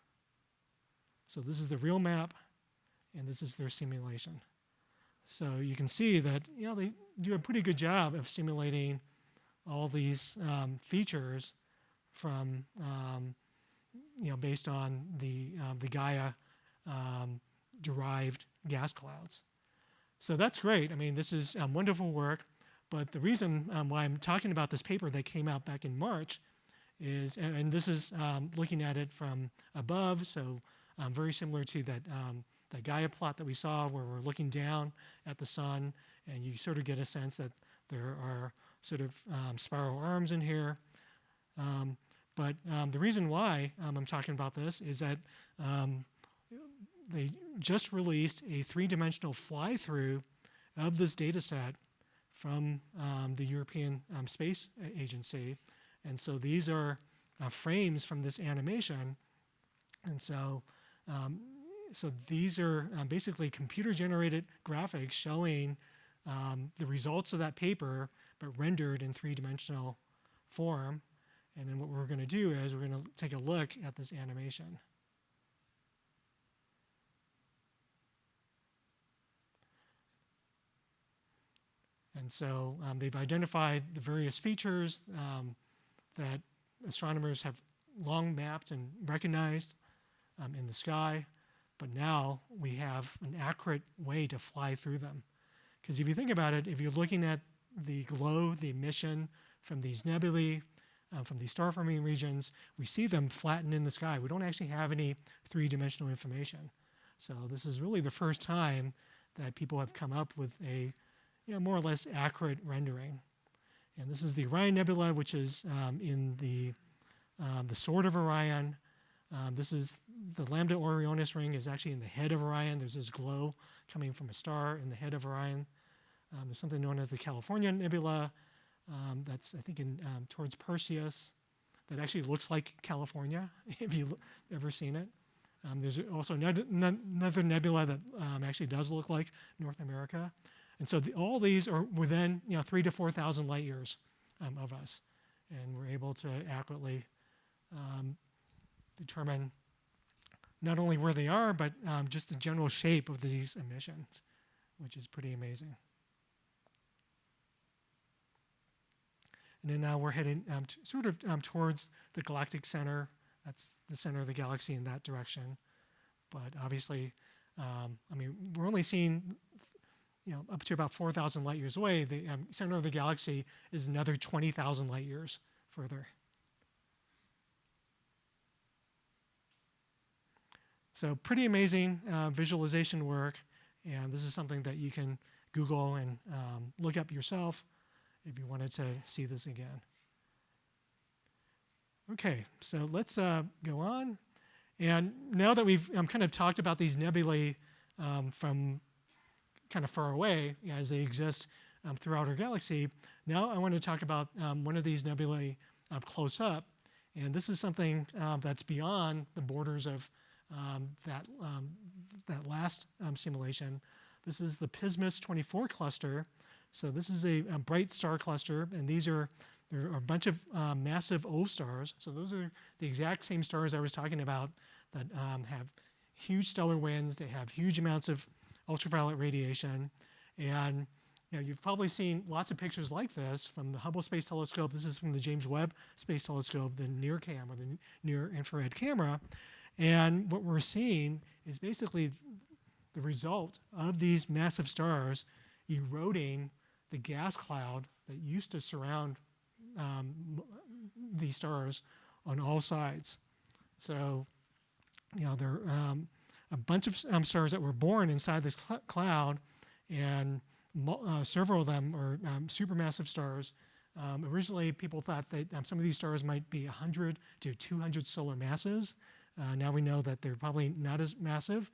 So this is the real map, and this is their simulation. So you can see that they do a pretty good job of simulating all these features from based on the Gaia derived gas clouds. So that's great. I mean, this is wonderful work. But the reason why I'm talking about this paper that came out back in March is, and this is looking at it from above, so very similar to that Gaia plot that we saw, where we're looking down at the sun, and you sort of get a sense that there are sort of spiral arms in here. But the reason why I'm talking about this is that they just released a three-dimensional fly-through of this data set from the European Space Agency. And so these are frames from this animation. And so, so these are basically computer-generated graphics showing the results of that paper, but rendered in three-dimensional form. And then what we're going to do is we're going to take a look at this animation. And so they've identified the various features that astronomers have long mapped and recognized in the sky, but now we have an accurate way to fly through them. Because if you think about it, if you're looking at the glow, the emission from these nebulae, from these star-forming regions, we see them flattened in the sky. We don't actually have any three-dimensional information. So this is really the first time that people have come up with a more or less accurate rendering. And this is the Orion Nebula, which is in the sword of Orion. This is the Lambda Orionis ring is actually in the head of Orion. There's this glow coming from a star in the head of Orion. There's something known as the California Nebula that's, I think, towards Perseus that actually looks like California, if you've ever seen it. There's also another nebula that actually does look like North America. And so all these are within 3,000 to 4,000 light years of us. And we're able to accurately determine not only where they are, but just the general shape of these emissions, which is pretty amazing. And then now we're heading towards the galactic center. That's the center of the galaxy in that direction. But obviously, we're only seeing up to about 4,000 light years away. The center of the galaxy is another 20,000 light years further. So pretty amazing visualization work, and this is something that you can Google and look up yourself if you wanted to see this again. Okay, so let's go on. And now that we've kind of talked about these nebulae from kind of far away as they exist throughout our galaxy, now I want to talk about one of these nebulae close up. And this is something that's beyond the borders of that last simulation. This is the Pismis 24 cluster. So this is a bright star cluster, and there are a bunch of massive O stars. So those are the exact same stars I was talking about that have huge stellar winds. They have huge amounts of ultraviolet radiation, and you've probably seen lots of pictures like this from the Hubble Space Telescope. This is from the James Webb Space Telescope, the NIRCam, or the Near Infrared Camera. And what we're seeing is basically the result of these massive stars eroding the gas cloud that used to surround these stars on all sides. So, there are a bunch of stars that were born inside this cloud, and several of them are supermassive stars. Originally, people thought that some of these stars might be 100 to 200 solar masses. Now we know that they're probably not as massive,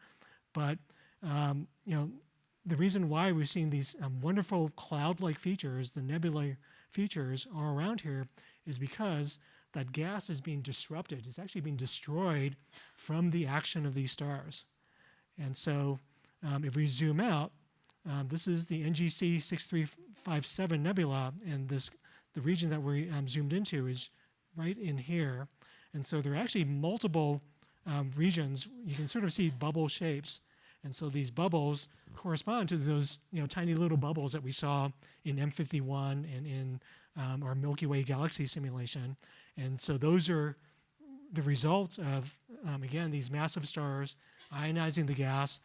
but the reason why we've seen these wonderful cloud-like features, the nebulae features, all around here, is because that gas is being disrupted. It's actually being destroyed from the action of these stars. And so, if we zoom out, this is the NGC 6357 nebula, and the region that we zoomed into is right in here. And so there are actually multiple regions. You can sort of see bubble shapes. And so these bubbles correspond to those tiny little bubbles that we saw in M51 and in our Milky Way galaxy simulation. And so those are the results of, again, these massive stars ionizing the gas.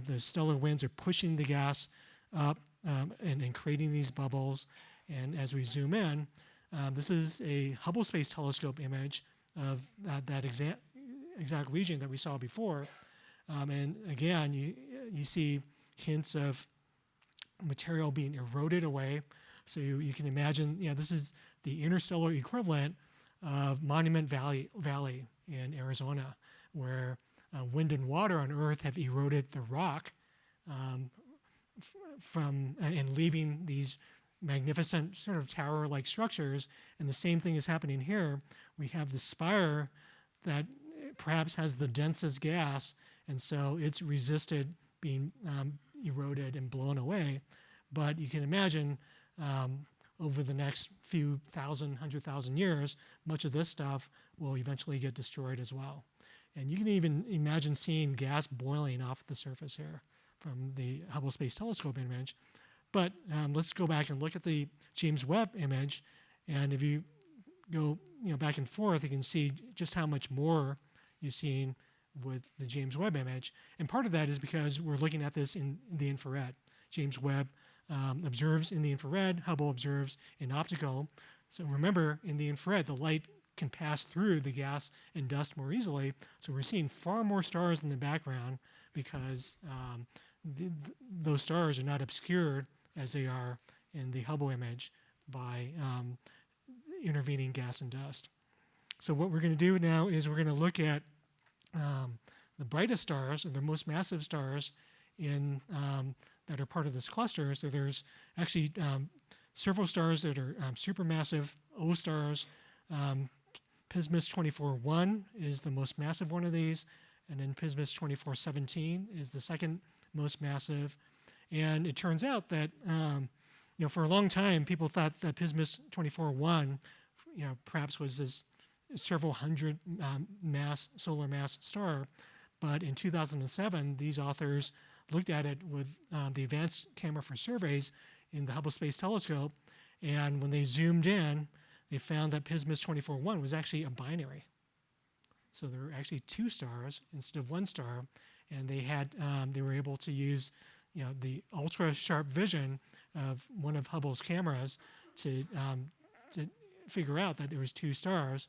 The stellar winds are pushing the gas up and creating these bubbles. And as we zoom in, this is a Hubble Space Telescope image of that exact region that we saw before. And again, you see hints of material being eroded away. So you can imagine, this is the interstellar equivalent of Monument Valley in Arizona, where wind and water on Earth have eroded the rock and leaving these magnificent sort of tower-like structures. And the same thing is happening here. We have the spire that perhaps has the densest gas, and so it's resisted being eroded and blown away. But you can imagine over the next few 100,000 years, much of this stuff will eventually get destroyed as well. And you can even imagine seeing gas boiling off the surface here from the Hubble Space Telescope image. But let's go back and look at the James Webb image. And if you go back and forth, you can see just how much more you're seeing with the James Webb image. And part of that is because we're looking at this in the infrared. James Webb observes in the infrared, Hubble observes in optical. So remember, in the infrared, the light can pass through the gas and dust more easily. So we're seeing far more stars in the background because those stars are not obscured as they are in the Hubble image by intervening gas and dust. So what we're going to do now is we're going to look at the brightest stars, or the most massive stars that are part of this cluster. So there's actually several stars that are supermassive O stars. Pismis 24-1 is the most massive one of these, and then Pismis 24-17 is the second most massive. And it turns out that for a long time, people thought that Pismis 24-1, perhaps was this several hundred solar mass star. But in 2007, these authors looked at it with the Advanced Camera for Surveys in the Hubble Space Telescope, and when they zoomed in, they found that Pismis 24-1 was actually a binary. So there were actually two stars instead of one star, and they were able to use the ultra sharp vision of one of Hubble's cameras to figure out that it was two stars.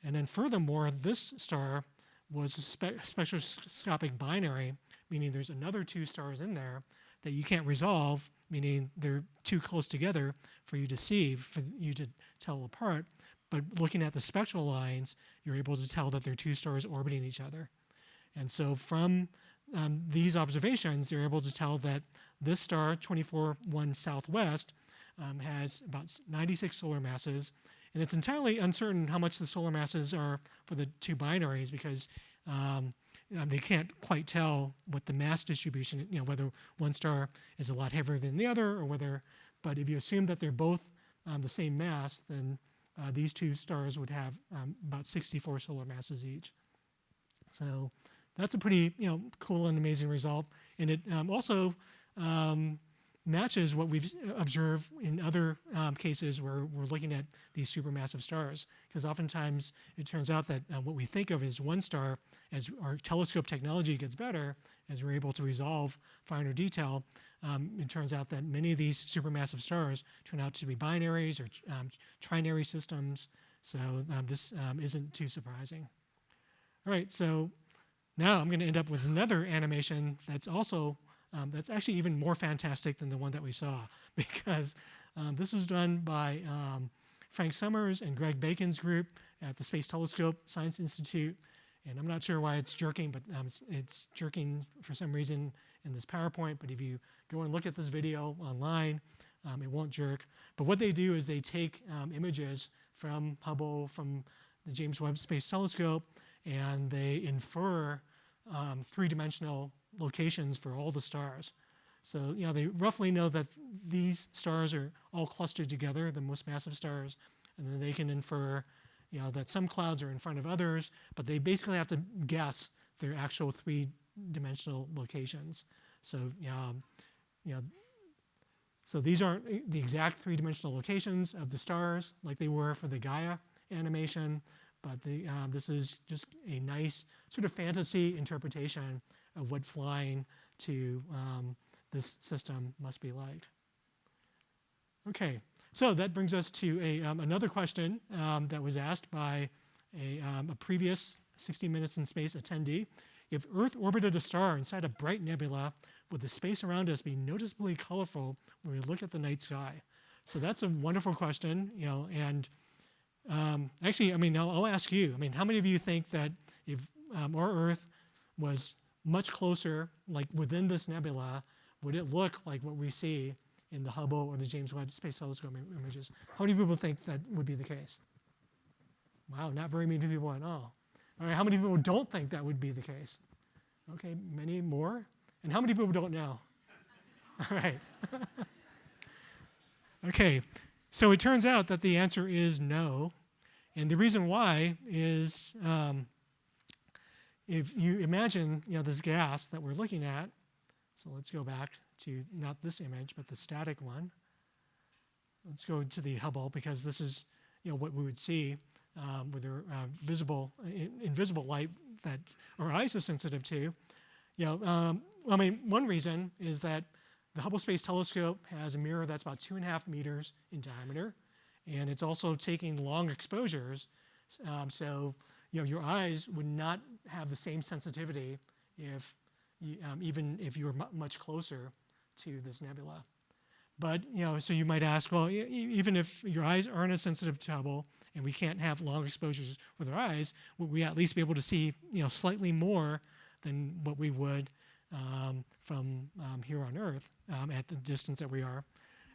And then furthermore, this star was a spectroscopic binary, meaning there's another two stars in there that you can't resolve, meaning they're too close together for you to see, for you to tell apart. But looking at the spectral lines, you're able to tell that they're two stars orbiting each other. And so from these observations, they're able to tell that this star, 24-1 Southwest, has about 96 solar masses. And it's entirely uncertain how much the solar masses are for the two binaries because they can't quite tell what the mass distribution, whether one star is a lot heavier than the other or whether, but if you assume that they're both the same mass, then these two stars would have about 64 solar masses each. So that's a pretty cool and amazing result. And it also matches what we've observed in other cases where we're looking at these supermassive stars. Because oftentimes it turns out that what we think of as one star, as our telescope technology gets better, as we're able to resolve finer detail, it turns out that many of these supermassive stars turn out to be binaries or trinary systems. So this isn't too surprising. All right, so now I'm going to end up with another animation that's also that's actually even more fantastic than the one that we saw, because this was done by Frank Summers and Greg Bacon's group at the Space Telescope Science Institute. And I'm not sure why it's jerking, but it's jerking for some reason in this PowerPoint. But if you go and look at this video online, it won't jerk. But what they do is they take images from Hubble, from the James Webb Space Telescope, and they infer three-dimensional locations for all the stars. So they roughly know that these stars are all clustered together, the most massive stars, and then they can infer that some clouds are in front of others, but they basically have to guess their actual three-dimensional locations. So so these aren't the exact three-dimensional locations of the stars like they were for the Gaia animation, but this is just a nice sort of fantasy interpretation of what flying to this system must be like. Okay, so that brings us to another question that was asked by a previous 60 Minutes in Space attendee. If Earth orbited a star inside a bright nebula, would the space around us be noticeably colorful when we look at the night sky? So that's a wonderful question, and actually, I'll ask you. How many of you think that if our Earth was much closer, like within this nebula, would it look like what we see in the Hubble or the James Webb Space Telescope images? How many people think that would be the case? Wow, not very many people at all. All right, how many people don't think that would be the case? Okay, many more. And how many people don't know? All right. Okay, so it turns out that the answer is no. And the reason why is if you imagine this gas that we're looking at, so let's go back to not this image, but the static one. Let's go to the Hubble, because this is what we would see with the invisible light that our eyes are sensitive to. One reason is that the Hubble Space Telescope has a mirror that's about 2.5 meters in diameter, and it's also taking long exposures. So your eyes would not have the same sensitivity if even if you were much closer to this nebula. But so you might ask, well, even if your eyes aren't as sensitive to Hubble, and we can't have long exposures with our eyes, would we at least be able to see slightly more than what we would from here on Earth at the distance that we are?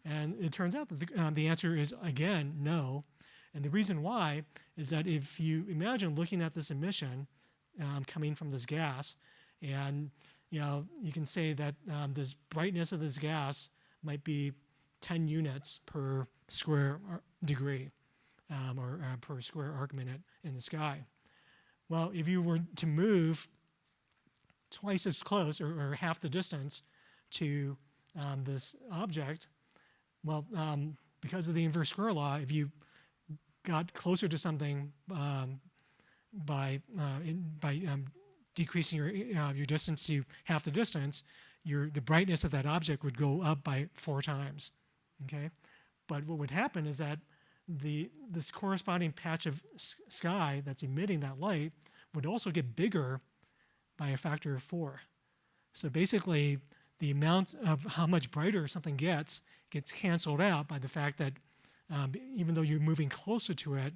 And it turns out that the answer is, again, no. And the reason why is that if you imagine looking at this emission coming from this gas, and you can say that this brightness of this gas might be 10 units per square degree or per square arc minute in the sky. Well, if you were to move twice as close or half the distance to this object, well, because of the inverse square law, if you got closer to something by decreasing your distance to half the distance, the brightness of that object would go up by 4 times. Okay, but what would happen is that this corresponding patch of sky that's emitting that light would also get bigger by a factor of 4. So basically, the amount of how much brighter something gets canceled out by the fact that even though you're moving closer to it,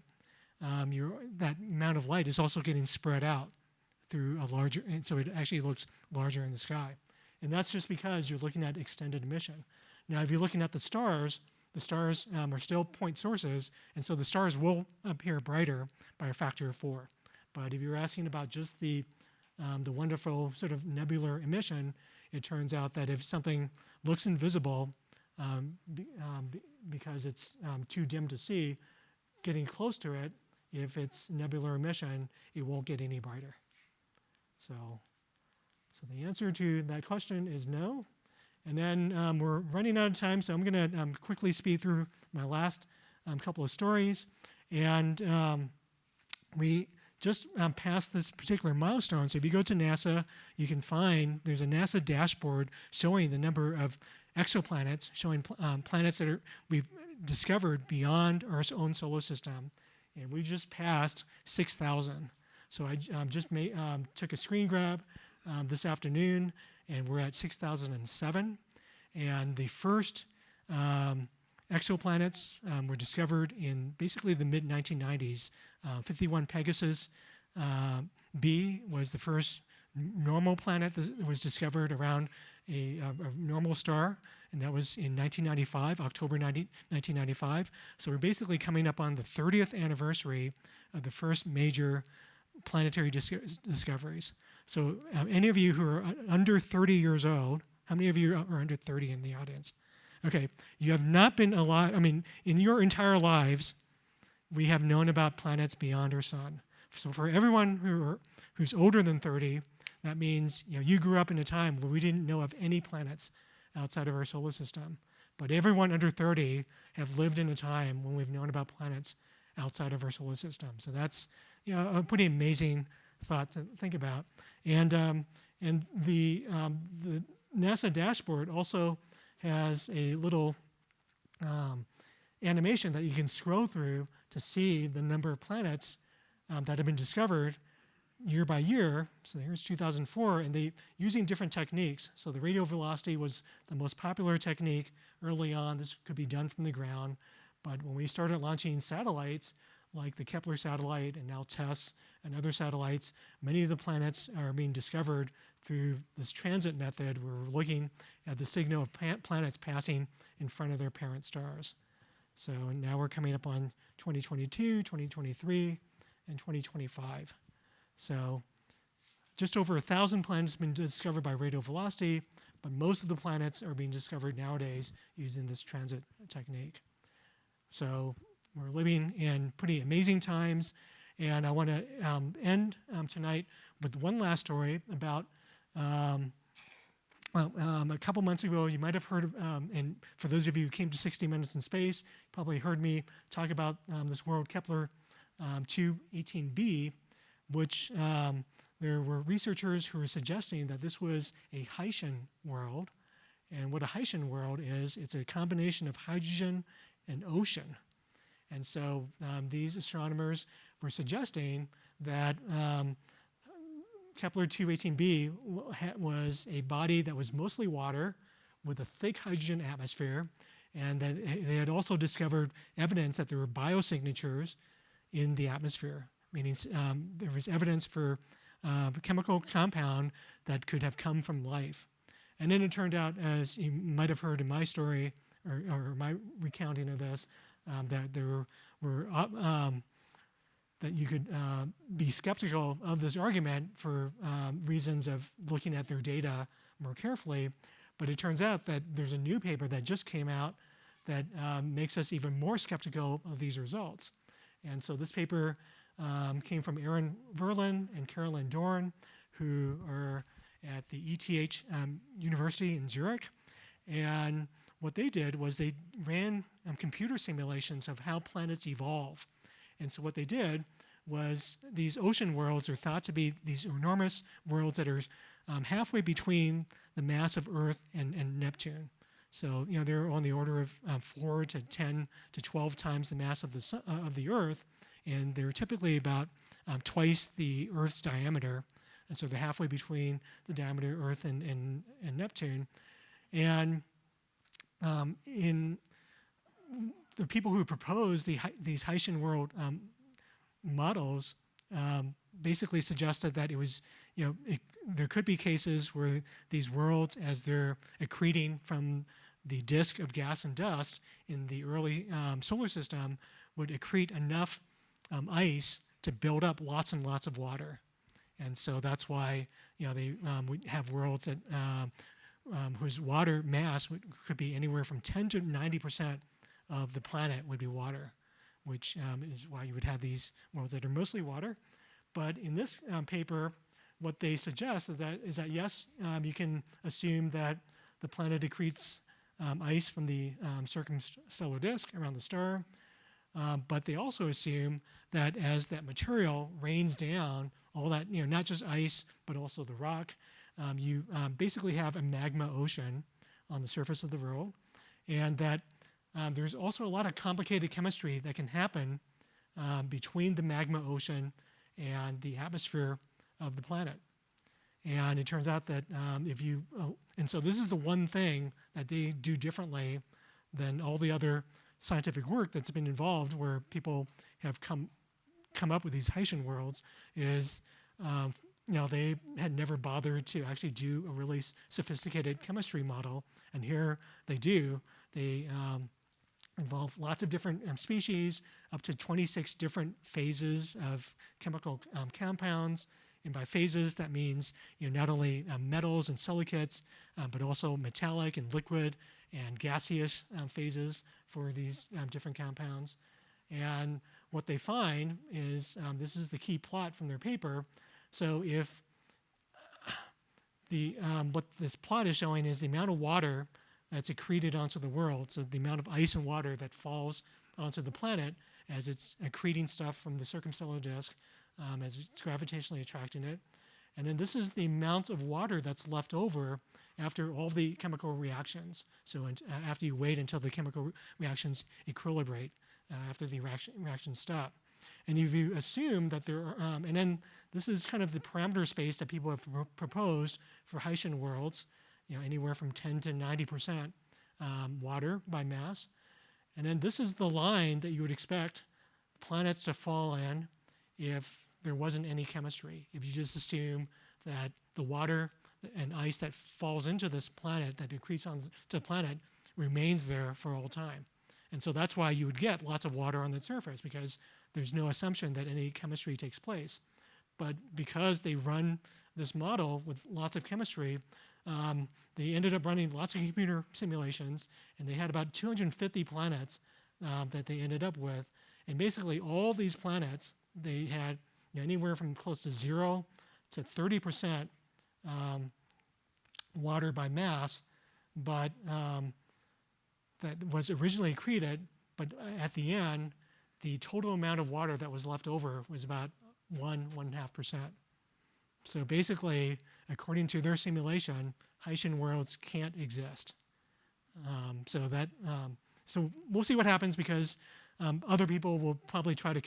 that amount of light is also getting spread out through a larger, and so it actually looks larger in the sky. And that's just because you're looking at extended emission. Now, if you're looking at the stars are still point sources, and so the stars will appear brighter by a factor of 4. But if you're asking about just the wonderful sort of nebular emission, it turns out that if something looks invisible because it's too dim to see, getting close to it, if it's nebular emission, it won't get any brighter. So the answer to that question is no. And then we're running out of time, so I'm going to quickly speed through my last couple of stories. And we just passed this particular milestone. So if you go to NASA, you can find there's a NASA dashboard showing the number of exoplanets, showing planets that we've discovered beyond our own solar system. And we just passed 6,000. So I just took a screen grab this afternoon, and we're at 6,007. And the first exoplanets were discovered in basically the mid-1990s. 51 Pegasus b was the first normal planet that was discovered around a normal star, and that was in 1995, October 1995. So we're basically coming up on the 30th anniversary of the first major planetary discoveries. So any of you who are under 30 years old, how many of you are under 30 in the audience? Okay, you have not been alive, in your entire lives, we have known about planets beyond our sun. So for everyone who's older than 30, that means you grew up in a time where we didn't know of any planets outside of our solar system. But everyone under 30 have lived in a time when we've known about planets outside of our solar system. So that's a pretty amazing thought to think about. And the NASA dashboard also has a little animation that you can scroll through to see the number of planets that have been discovered year by year. So here's 2004, and they using different techniques. So the radial velocity was the most popular technique early on. This could be done from the ground, but when we started launching satellites, like the Kepler satellite and now TESS and other satellites, many of the planets are being discovered through this transit method. We're looking at the signal of planets passing in front of their parent stars. So now we're coming up on 2022, 2023, and 2025. So just over 1,000 planets have been discovered by radial velocity, but most of the planets are being discovered nowadays using this transit technique. So we're living in pretty amazing times, and I want to end tonight with one last story about a couple months ago. You might have heard of, and for those of you who came to 60 Minutes in Space, probably heard me talk about this world Kepler 218b, which there were researchers who were suggesting that this was a Haitian world. And what a Haitian world is, it's a combination of hydrogen and ocean. And so these astronomers were suggesting that Kepler 218b was a body that was mostly water with a thick hydrogen atmosphere, and that they had also discovered evidence that there were biosignatures in the atmosphere, meaning there was evidence for a chemical compound that could have come from life. And then it turned out, as you might have heard in my story or my recounting of this, that there were that you could be skeptical of this argument for reasons of looking at their data more carefully. But it turns out that there's a new paper that just came out that makes us even more skeptical of these results. And so this paper came from Aaron Verlin and Carolyn Dorn, who are at the ETH University in Zurich. And what they did was they ran computer simulations of how planets evolve. And so what they did was these ocean worlds are thought to be these enormous worlds that are halfway between the mass of Earth and Neptune. So they're on the order of 4 to 10 to 12 times the mass of the Earth, and they're typically about twice the Earth's diameter. And so they're halfway between the diameter of Earth and Neptune. And in the people who proposed these Haitian world models basically suggested that it was, there could be cases where these worlds, as they're accreting from the disk of gas and dust in the early solar system, would accrete enough ice to build up lots and lots of water. And so that's why they would have worlds that whose water mass could be anywhere from 10 to 90% of the planet would be water, which is why you would have these worlds that are mostly water. But in this paper, what they suggest is that yes, you can assume that the planet accretes ice from the circumstellar disk around the star, but they also assume that as that material rains down, all that, not just ice, but also the rock, you basically have a magma ocean on the surface of the world, and that there's also a lot of complicated chemistry that can happen between the magma ocean and the atmosphere of the planet. And it turns out that and so this is the one thing that they do differently than all the other scientific work that's been involved, where people have come up with these Haitian worlds, is they had never bothered to actually do a really sophisticated chemistry model, and here they do. They involve lots of different species, up to 26 different phases of chemical compounds. And by phases, that means not only metals and silicates, but also metallic and liquid and gaseous phases for these different compounds. And what they find is, this is the key plot from their paper. So if what this plot is showing is the amount of water that's accreted onto the world, so the amount of ice and water that falls onto the planet as it's accreting stuff from the circumstellar disk, as it's gravitationally attracting it. And then this is the amount of water that's left over after all the chemical reactions. So after you wait until the chemical reactions equilibrate, after the reactions stop. And if you assume that there are, and then this is kind of the parameter space that people have proposed for Haitian worlds, anywhere from 10 to 90% water by mass. And then this is the line that you would expect planets to fall in if there wasn't any chemistry. If you just assume that the water and ice that falls into this planet, that accretes onto the planet, remains there for all time. And so that's why you would get lots of water on the surface, because there's no assumption that any chemistry takes place. But because they run this model with lots of chemistry, they ended up running lots of computer simulations, and they had about 250 planets that they ended up with. And basically all these planets, they had anywhere from close to 0 to 30% water by mass, but that was originally accreted, but at the end, the total amount of water that was left over was about 1.5%. So basically, according to their simulation, Haitian worlds can't exist. So we'll see what happens, because Other people will probably try to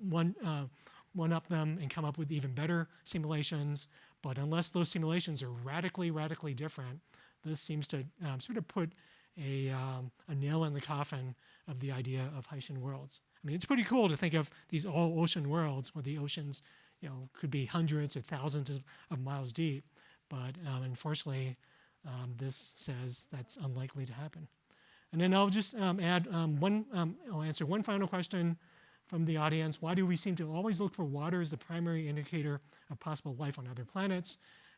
one up them and come up with even better simulations. But unless those simulations are radically, radically different, this seems to sort of put a nail in the coffin of the idea of Haitian worlds. I mean, it's pretty cool to think of these all-ocean worlds where the oceans, could be hundreds or thousands of miles deep. But unfortunately, this says that's unlikely to happen. And then I'll just add I'll answer one final question from the audience. Why do we seem to always look for water as the primary indicator of possible life on other planets?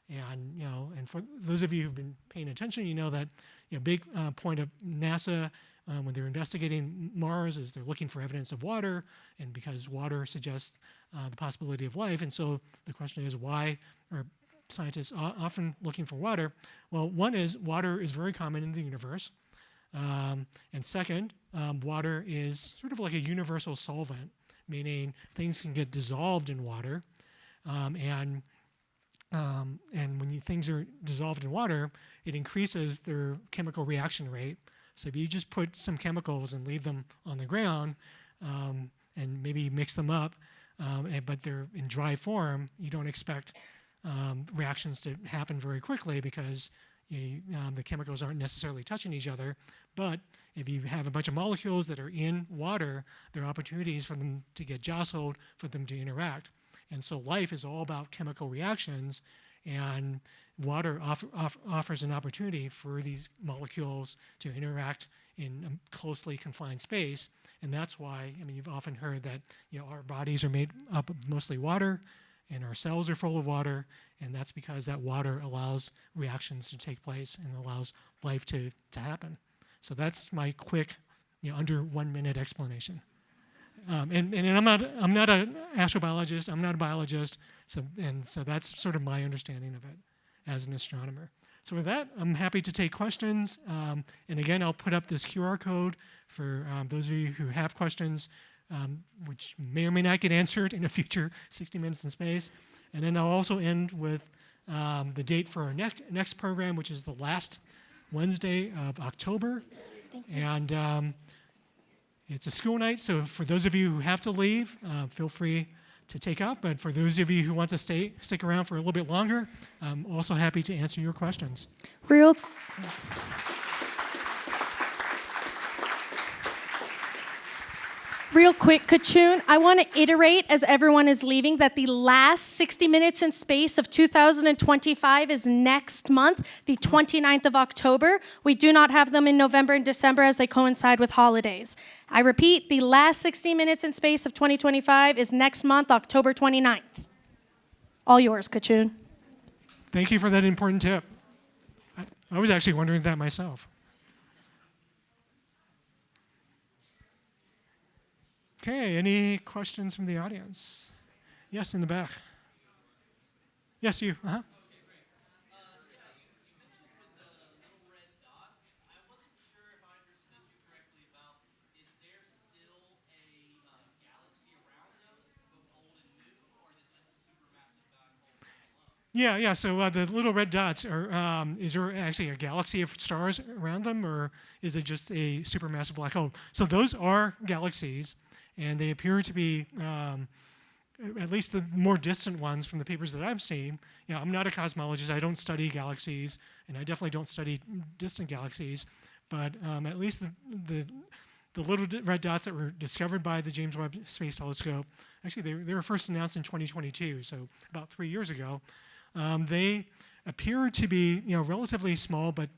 And and for those of you who've been paying attention, you know that big point of NASA when they're investigating Mars is they're looking for evidence of water, and because water suggests the possibility of life. And so the question is, why are scientists often looking for water? Well, one is water is very common in the universe. And second, water is sort of like a universal solvent, meaning things can get dissolved in water. And when things are dissolved in water, it increases their chemical reaction rate. So if you just put some chemicals and leave them on the ground and maybe mix them up, but they're in dry form, you don't expect reactions to happen very quickly because the chemicals aren't necessarily touching each other. But if you have a bunch of molecules that are in water, there are opportunities for them to get jostled, for them to interact. And so life is all about chemical reactions, and water offers an opportunity for these molecules to interact in a closely confined space. And that's why, you've often heard that our bodies are made up of mostly water, and our cells are full of water, and that's because that water allows reactions to take place and allows life to happen. So that's my quick, under 1 minute explanation. And I'm not an astrobiologist. I'm not a biologist. So that's sort of my understanding of it as an astronomer. So with that, I'm happy to take questions. And again, I'll put up this QR code for those of you who have questions, which may or may not get answered in a future 60 Minutes in Space. And then I'll also end with the date for our next program, which is the last Wednesday of October. And it's a school night, so for those of you who have to leave, feel free to take off. But for those of you who want to stick around for a little bit longer, I'm also happy to answer your questions. Real quick, Kachun, I want to iterate as everyone is leaving that the last 60 Minutes in Space of 2025 is next month, the 29th of October. We do not have them in November and December as they coincide with holidays. I repeat, the last 60 Minutes in Space of 2025 is next month, October 29th. All yours, Kachun. Thank you for that important tip. I was actually wondering that myself. Okay, any questions from the audience? Yes, in the back. Yes, you. Uh-huh. Yeah. So the little red dots are, is there actually a galaxy of stars around them, or is it just a supermassive black hole? So those are galaxies, and they appear to be, at least the more distant ones from the papers that I've seen. I'm not a cosmologist. I don't study galaxies, and I definitely don't study distant galaxies. But at least the little red dots that were discovered by the James Webb Space Telescope, actually they were first announced in 2022, so about 3 years ago. They appear to be, relatively small, but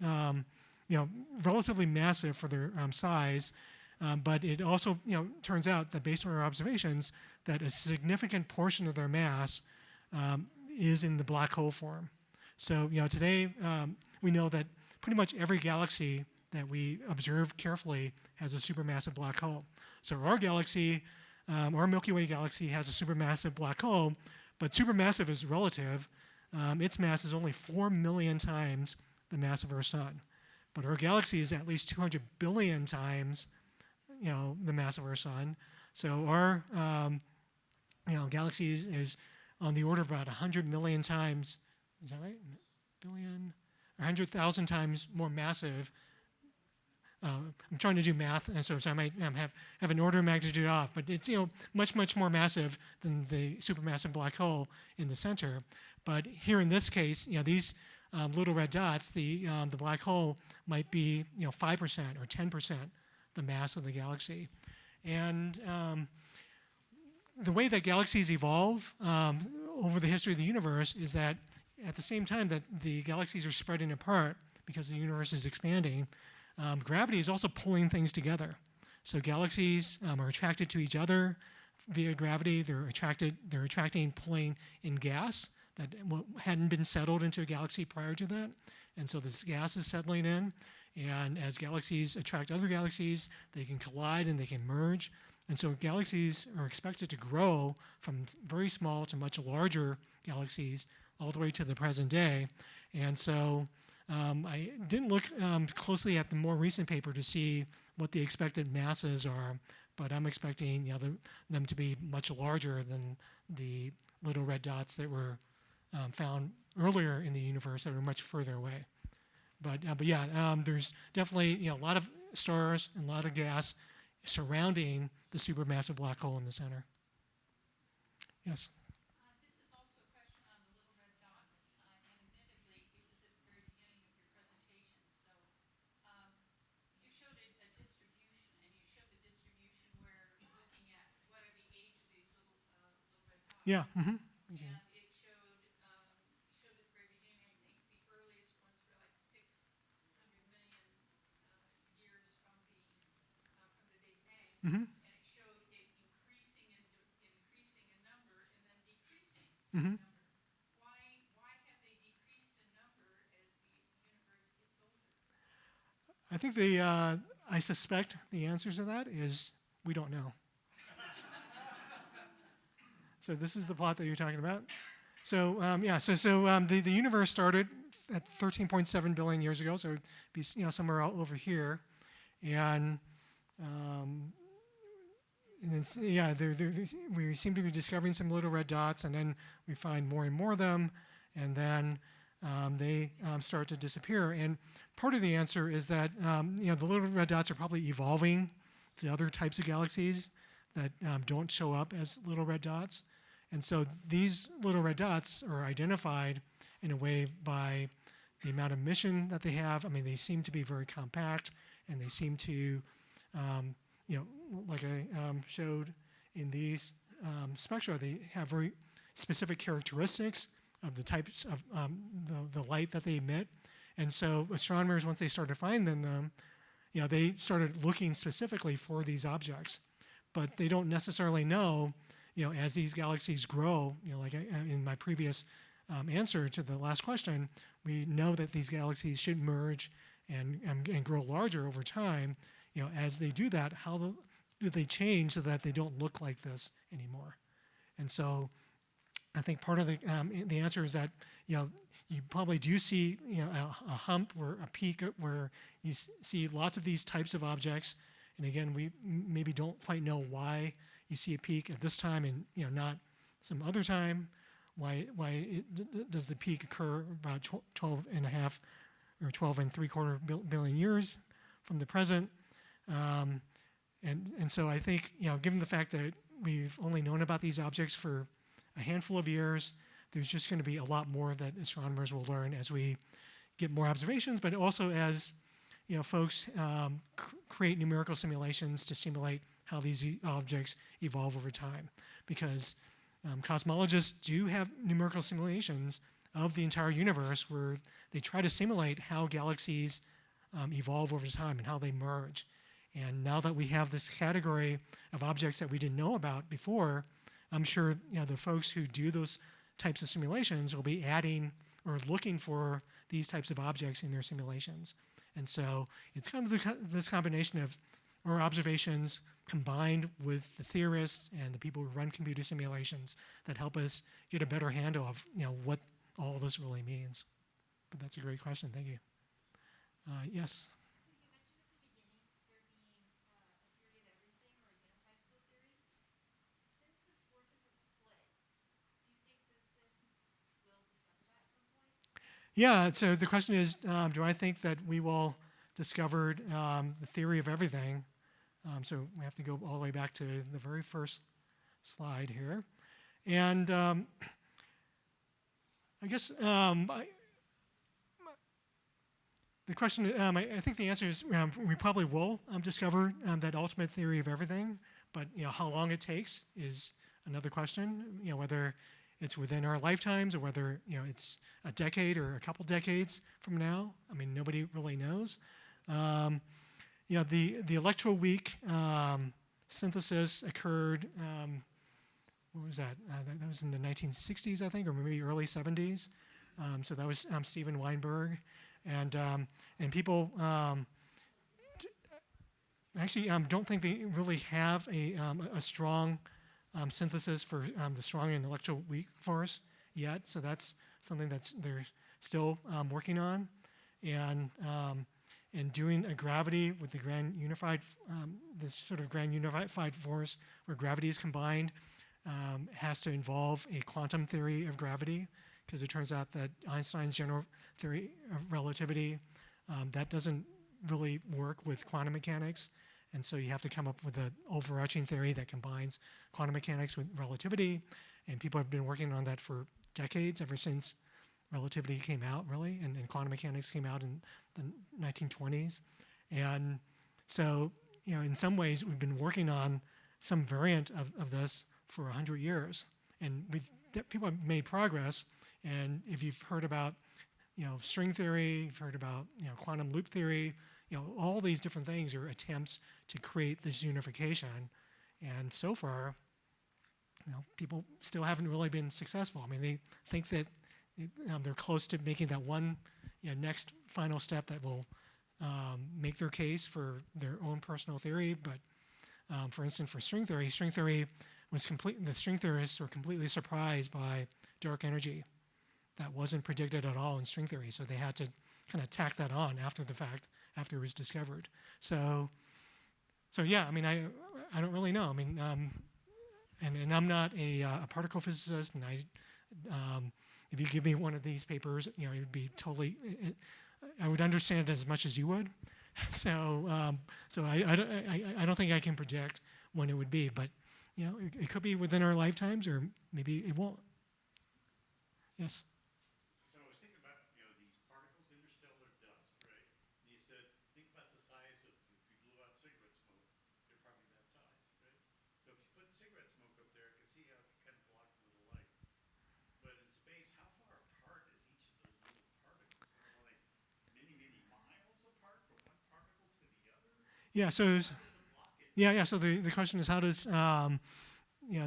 relatively massive for their size. But it also, turns out that based on our observations, that a significant portion of their mass is in the black hole form. So, today we know that pretty much every galaxy that we observe carefully has a supermassive black hole. So our galaxy, our Milky Way galaxy, has a supermassive black hole, but supermassive is relative. Its mass is only 4 million times the mass of our sun. But our galaxy is at least 200 billion times, the mass of our sun. So our, galaxy is on the order of about 100 million times, is that right? Billion, 100,000 times more massive I'm trying to do math, and so I might have an order of magnitude off, but it's much more massive than the supermassive black hole in the center. But here in this case, these little red dots, the black hole might be 5% or 10% the mass of the galaxy, and the way that galaxies evolve over the history of the universe is that at the same time that the galaxies are spreading apart because the universe is expanding, gravity is also pulling things together. So galaxies are attracted to each other via gravity. They're attracting, pulling in gas that hadn't been settled into a galaxy prior to that. And so this gas is settling in. And as galaxies attract other galaxies, they can collide and they can merge. And so galaxies are expected to grow from very small to much larger galaxies all the way to the present day. And so I didn't look closely at the more recent paper to see what the expected masses are, but I'm expecting them to be much larger than the little red dots that were found earlier in the universe that were much further away. But yeah, there's definitely a lot of stars and a lot of gas surrounding the supermassive black hole in the center. Yes. This is also a question on the little red dots, and admittedly, it was at the very beginning of your presentation. So you showed a distribution, and you showed the distribution where looking at what are the age of these little red dots. Yeah. Mm-hmm. Okay. And it showed at the very beginning. I think the earliest ones were like 600 million years from the Big Bang. Mm-hmm. And it showed it increasing in number and then decreasing Mm-hmm. in number. Why have they decreased in number as the universe gets older? I think I suspect the answer to that is we don't know. So this is the plot that you're talking about. So the universe started at 13.7 billion years ago, so it'd be somewhere out over here, and we seem to be discovering some little red dots, and then we find more and more of them, and then they start to disappear. And part of the answer is that the little red dots are probably evolving to other types of galaxies that don't show up as little red dots. And so these little red dots are identified in a way by the amount of emission that they have. I mean, they seem to be very compact, and they seem to, like I showed in these spectra, they have very specific characteristics of the types of the light that they emit. And so astronomers, once they started finding them, they started looking specifically for these objects. But they don't necessarily know, as these galaxies grow, like in my previous answer to the last question, we know that these galaxies should merge and grow larger over time. As they do that, how do they change so that they don't look like this anymore? And so I think part of the answer is that you probably do see a hump or a peak where you see lots of these types of objects. And again, we maybe don't quite know why you see a peak at this time and not some other time. Why does the peak occur about 12 and a half or 12 and 3/4 billion years from the present? And so I think given the fact that we've only known about these objects for a handful of years, there's just going to be a lot more that astronomers will learn as we get more observations, but also as folks create numerical simulations to simulate how these objects evolve over time. Because cosmologists do have numerical simulations of the entire universe where they try to simulate how galaxies evolve over time and how they merge. And now that we have this category of objects that we didn't know about before, I'm sure the folks who do those types of simulations will be adding or looking for these types of objects in their simulations. And so it's kind of this combination of our observations combined with the theorists and the people who run computer simulations that help us get a better handle of what all this really means. But that's a great question. Thank you. Yes. Yeah, so the question is, do I think that we will discovered the theory of everything. So we have to go all the way back to the very first slide here. And I guess the question, I think the answer is we probably will discover that ultimate theory of everything, but how long it takes is another question. Whether it's within our lifetimes or whether it's a decade or a couple decades from now. I mean, nobody really knows. The electroweak synthesis occurred. What was that? That was in the 1960s, I think, or maybe early 70s. So that was Steven Weinberg, and people actually don't think they really have a strong synthesis for the strong and electroweak force yet. So that's something they're still working on, and doing a gravity with the grand unified, this sort of grand unified force where gravity is combined. Has to involve a quantum theory of gravity, because it turns out that Einstein's general theory of relativity, that doesn't really work with quantum mechanics, and so you have to come up with an overarching theory that combines quantum mechanics with relativity, and people have been working on that for decades, ever since relativity came out, really, and quantum mechanics came out in the 1920s. And so, in some ways, we've been working on some variant of this for 100 years, and people have made progress. And if you've heard about, string theory, you've heard about, quantum loop theory, all these different things are attempts to create this unification. And so far, people still haven't really been successful. I mean, they think that they're close to making that one, next final step that will make their case for their own personal theory. But for instance, for string theory was the string theorists were completely surprised by dark energy. That wasn't predicted at all in string theory, so they had to kind of tack that on after the fact, after it was discovered. So yeah, I mean, I don't really know. I mean, and I'm not a particle physicist, and if you give me one of these papers, it would be totally, I would understand it as much as you would. So I don't think I can predict when it would be, but it could be within our lifetimes, or maybe it won't. Yes. So I was thinking about these particles, interstellar dust, right? And you said think about the size of, if you blew out cigarette smoke, they're probably that size, right? So if you put cigarette smoke up there, I can see how it can kind of block a little light. But in space, how far apart is each of those little particles? Are they like many, many miles apart from one particle to the other? Yeah. So. How does it block it? Yeah. So the question is, how does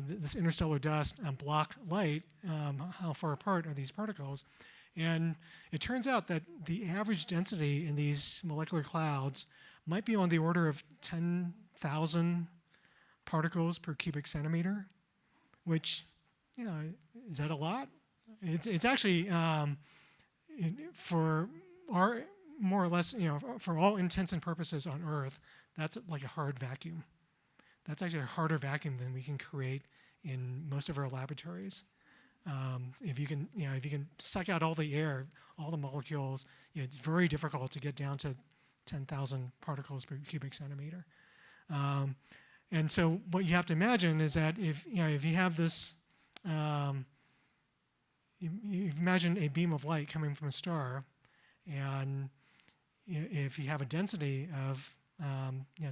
this interstellar dust block light? How far apart are these particles? And it turns out that the average density in these molecular clouds might be on the order of 10,000 particles per cubic centimeter, which, is that a lot? It's actually, for our, more or less, for all intents and purposes on Earth, that's like a hard vacuum. That's actually a harder vacuum than we can create in most of our laboratories. If you can suck out all the air, all the molecules, it's very difficult to get down to 10,000 particles per cubic centimeter. And so what you have to imagine is that if you have this, you imagine a beam of light coming from a star, and if you have a density of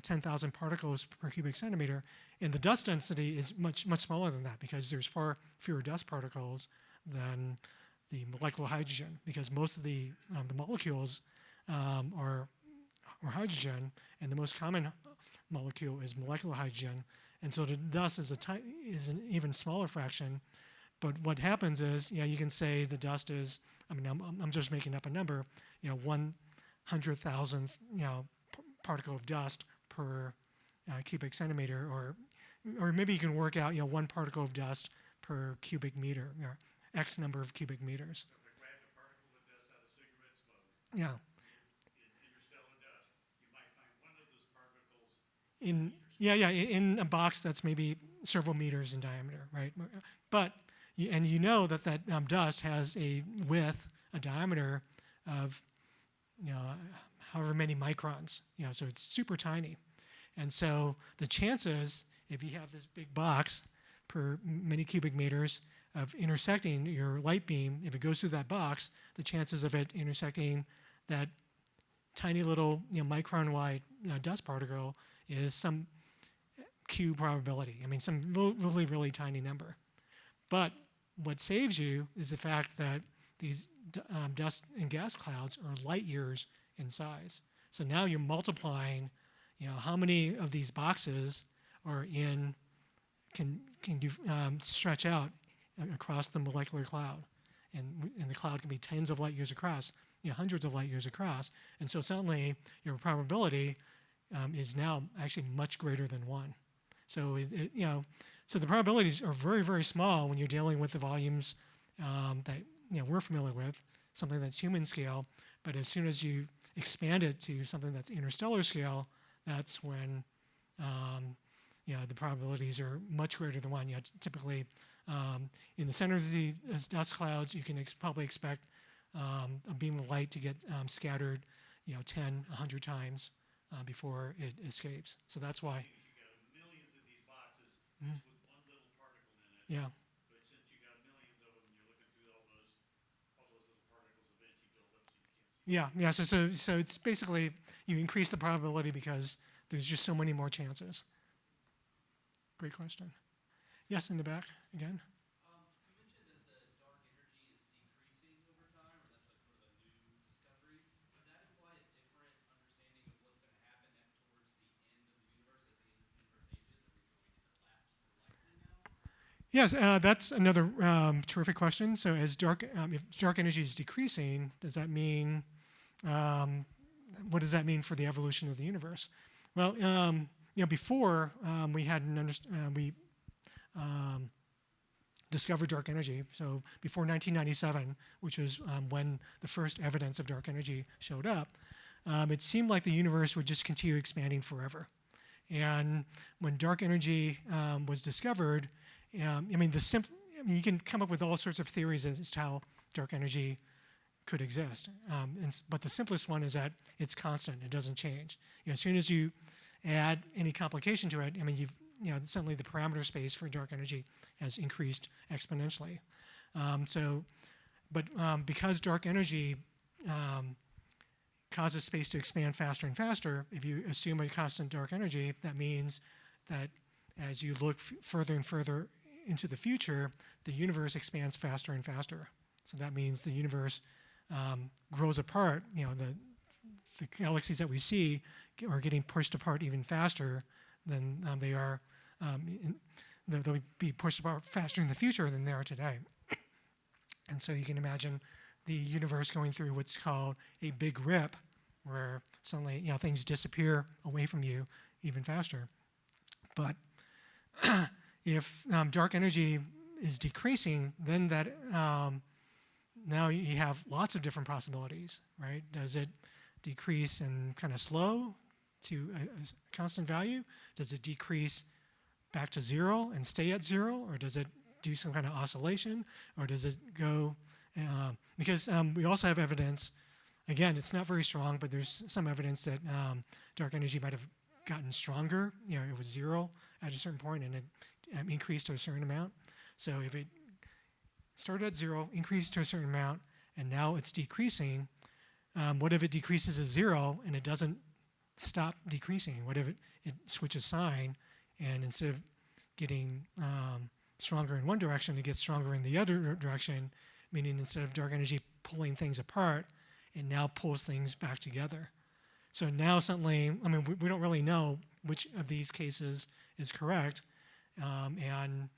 10,000 particles per cubic centimeter, and the dust density is much smaller than that, because there's far fewer dust particles than the molecular hydrogen, because most of the molecules are hydrogen, and the most common molecule is molecular hydrogen, and so the dust is an even smaller fraction. But what happens is, you can say the dust is, I'm just making up a number, 100,000th, particle of dust per cubic centimeter, or maybe you can work out, 1 particle of dust per cubic meter, or X number of cubic meters. So if I grabbed a particle of dust out of cigarette smoke, Yeah. in interstellar dust, you might find one of those particles In a box that's maybe several meters in diameter, right? But you know that dust has a width, a diameter of, however many microns. So it's super tiny. And so the chances, if you have this big box per many cubic meters of intersecting your light beam, if it goes through that box, the chances of it intersecting that tiny little micron-wide dust particle is some Q probability. I mean, some really, really tiny number. But what saves you is the fact that these dust and gas clouds are light years in size. So now you're multiplying, how many of these boxes are in can stretch out across the molecular cloud, and the cloud can be tens of light years across, hundreds of light years across, and so suddenly your probability is now actually much greater than 1. So so the probabilities are very, very small when you're dealing with the volumes that we're familiar with, something that's human scale. But as soon as you expand it to something that's interstellar scale, that's when the probabilities are much greater than 1. Typically, in the center of these dust clouds, you can probably expect a beam of light to get scattered, 10, 100 times before it escapes. So that's why. You got millions of these boxes with one little particle in it. Yeah. But since you got millions of them, you're looking through all those little particles eventually build up so you can't see. Yeah. So it's basically you increase the probability because there's just so many more chances. Great question. Yes, in the back again. You mentioned that the dark energy is decreasing over time, or that's like sort of a new discovery. Does that imply a different understanding of what's going to happen towards the end of the universe as the universe ages? Are we going to collapse more likely now? Yes, that's another terrific question. So if dark energy is decreasing, does that mean what does that mean for the evolution of the universe? Well, before we had we discovered dark energy. So before 1997, which was when the first evidence of dark energy showed up, it seemed like the universe would just continue expanding forever. And when dark energy was discovered, you can come up with all sorts of theories as to how dark energy could exist. But the simplest one is that it's constant; it doesn't change. As soon as you add any complication to it, suddenly the parameter space for dark energy has increased exponentially. Because dark energy causes space to expand faster and faster, if you assume a constant dark energy, that means that as you look further and further into the future, the universe expands faster and faster. So that means the universe grows apart. The galaxies that we see are getting pushed apart even faster than they are. They'll be pushed apart faster in the future than they are today. And so you can imagine the universe going through what's called a big rip, where suddenly things disappear away from you even faster. But if dark energy is decreasing, then that now you have lots of different possibilities, right? Does it decrease and kind of slow to a constant value? Does it decrease back to zero and stay at zero, or does it do some kind of oscillation, or does it go? Because we also have evidence. Again, it's not very strong, but there's some evidence that dark energy might have gotten stronger. It was zero at a certain point, and it increased to a certain amount. So if it started at zero, increased to a certain amount, and now it's decreasing, what if it decreases to zero and it doesn't stop decreasing? What if it switches sign, and instead of getting stronger in one direction, it gets stronger in the other direction, meaning instead of dark energy pulling things apart, it now pulls things back together. So now suddenly, we don't really know which of these cases is correct, and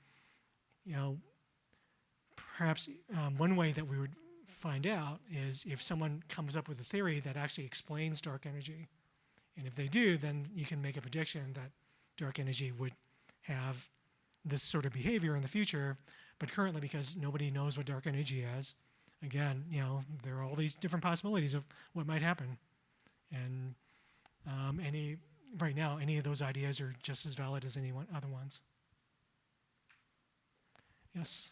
perhaps one way that we would find out is if someone comes up with a theory that actually explains dark energy. And if they do, then you can make a prediction that dark energy would have this sort of behavior in the future. But currently, because nobody knows what dark energy is, again, there are all these different possibilities of what might happen. And right now, any of those ideas are just as valid as any other ones. Yes?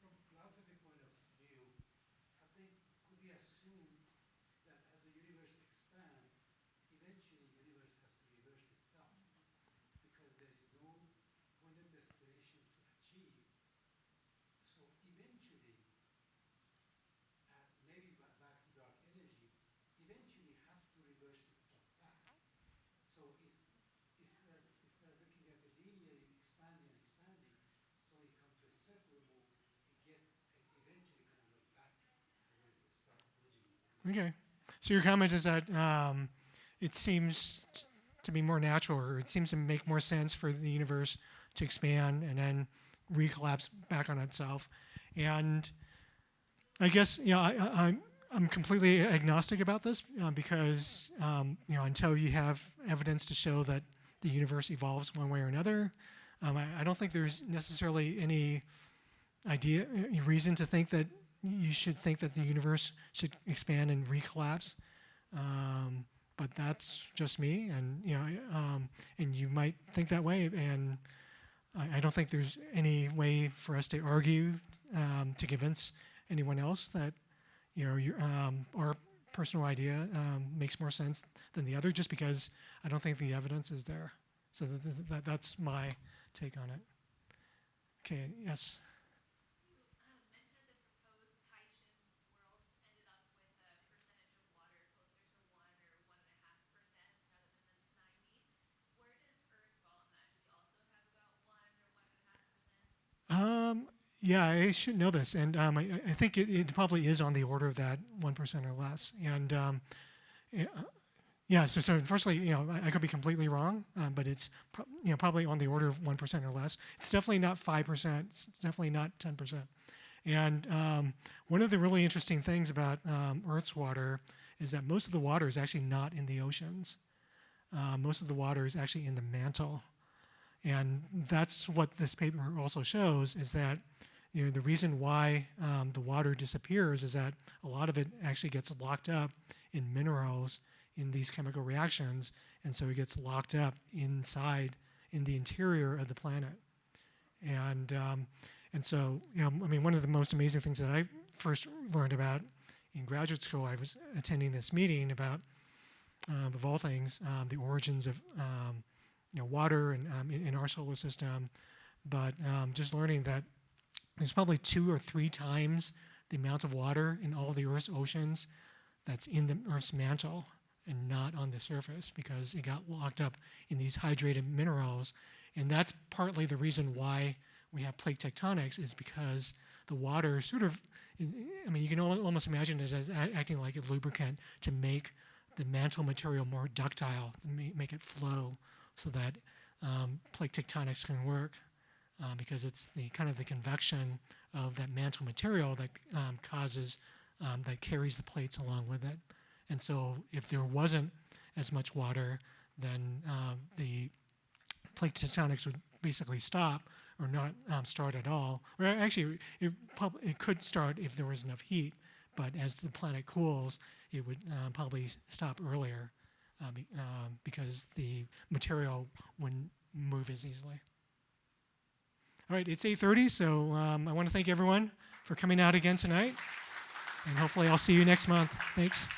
From a philosophy point of view, I think could we assume that as the universe expands, Okay. So your comment is that it seems to be more natural, or it seems to make more sense for the universe to expand and then recollapse back on itself. And I guess I'm completely agnostic about this because until you have evidence to show that the universe evolves one way or another, I don't think there's necessarily any reason to think that you should think that the universe should expand and recollapse. But that's just me, and and you might think that way, and I don't think there's any way for us to argue to convince anyone else that our personal idea makes more sense than the other, just because I don't think the evidence is there. So that's my take on it. Okay. Yes. Mentioned that the proposed Haitian worlds ended up with a percentage of water closer to 1 or 1.5% rather than the 90. Where does Earth fall in that? Do we also have about 1 or 1.5%? Yeah, I should know this, and I think it probably is on the order of that 1% or less. And yeah, so firstly, I could be completely wrong, but it's probably on the order of 1% or less. It's definitely not 5%. It's definitely not 10%. And one of the really interesting things about Earth's water is that most of the water is actually not in the oceans. Most of the water is actually in the mantle. And that's what this paper also shows, is that the reason why the water disappears is that a lot of it actually gets locked up in minerals in these chemical reactions, and so it gets locked up inside in the interior of the planet. And so one of the most amazing things that I first learned about in graduate school, I was attending this meeting about, of all things, the origins of water and in our solar system, but just learning that there's probably 2 or 3 times the amount of water in all the Earth's oceans that's in the Earth's mantle and not on the surface, because it got locked up in these hydrated minerals. And that's partly the reason why we have plate tectonics, is because the water sort of, you can almost imagine it as acting like a lubricant to make the mantle material more ductile, make it flow, so that plate tectonics can work, because it's the kind of the convection of that mantle material that that carries the plates along with it. And so if there wasn't as much water, then the plate tectonics would basically stop, or not start at all. Or actually, it could start if there was enough heat, but as the planet cools, it would probably stop earlier because the material wouldn't move as easily. All right, it's 8:30, so I want to thank everyone for coming out again tonight, and hopefully I'll see you next month. Thanks.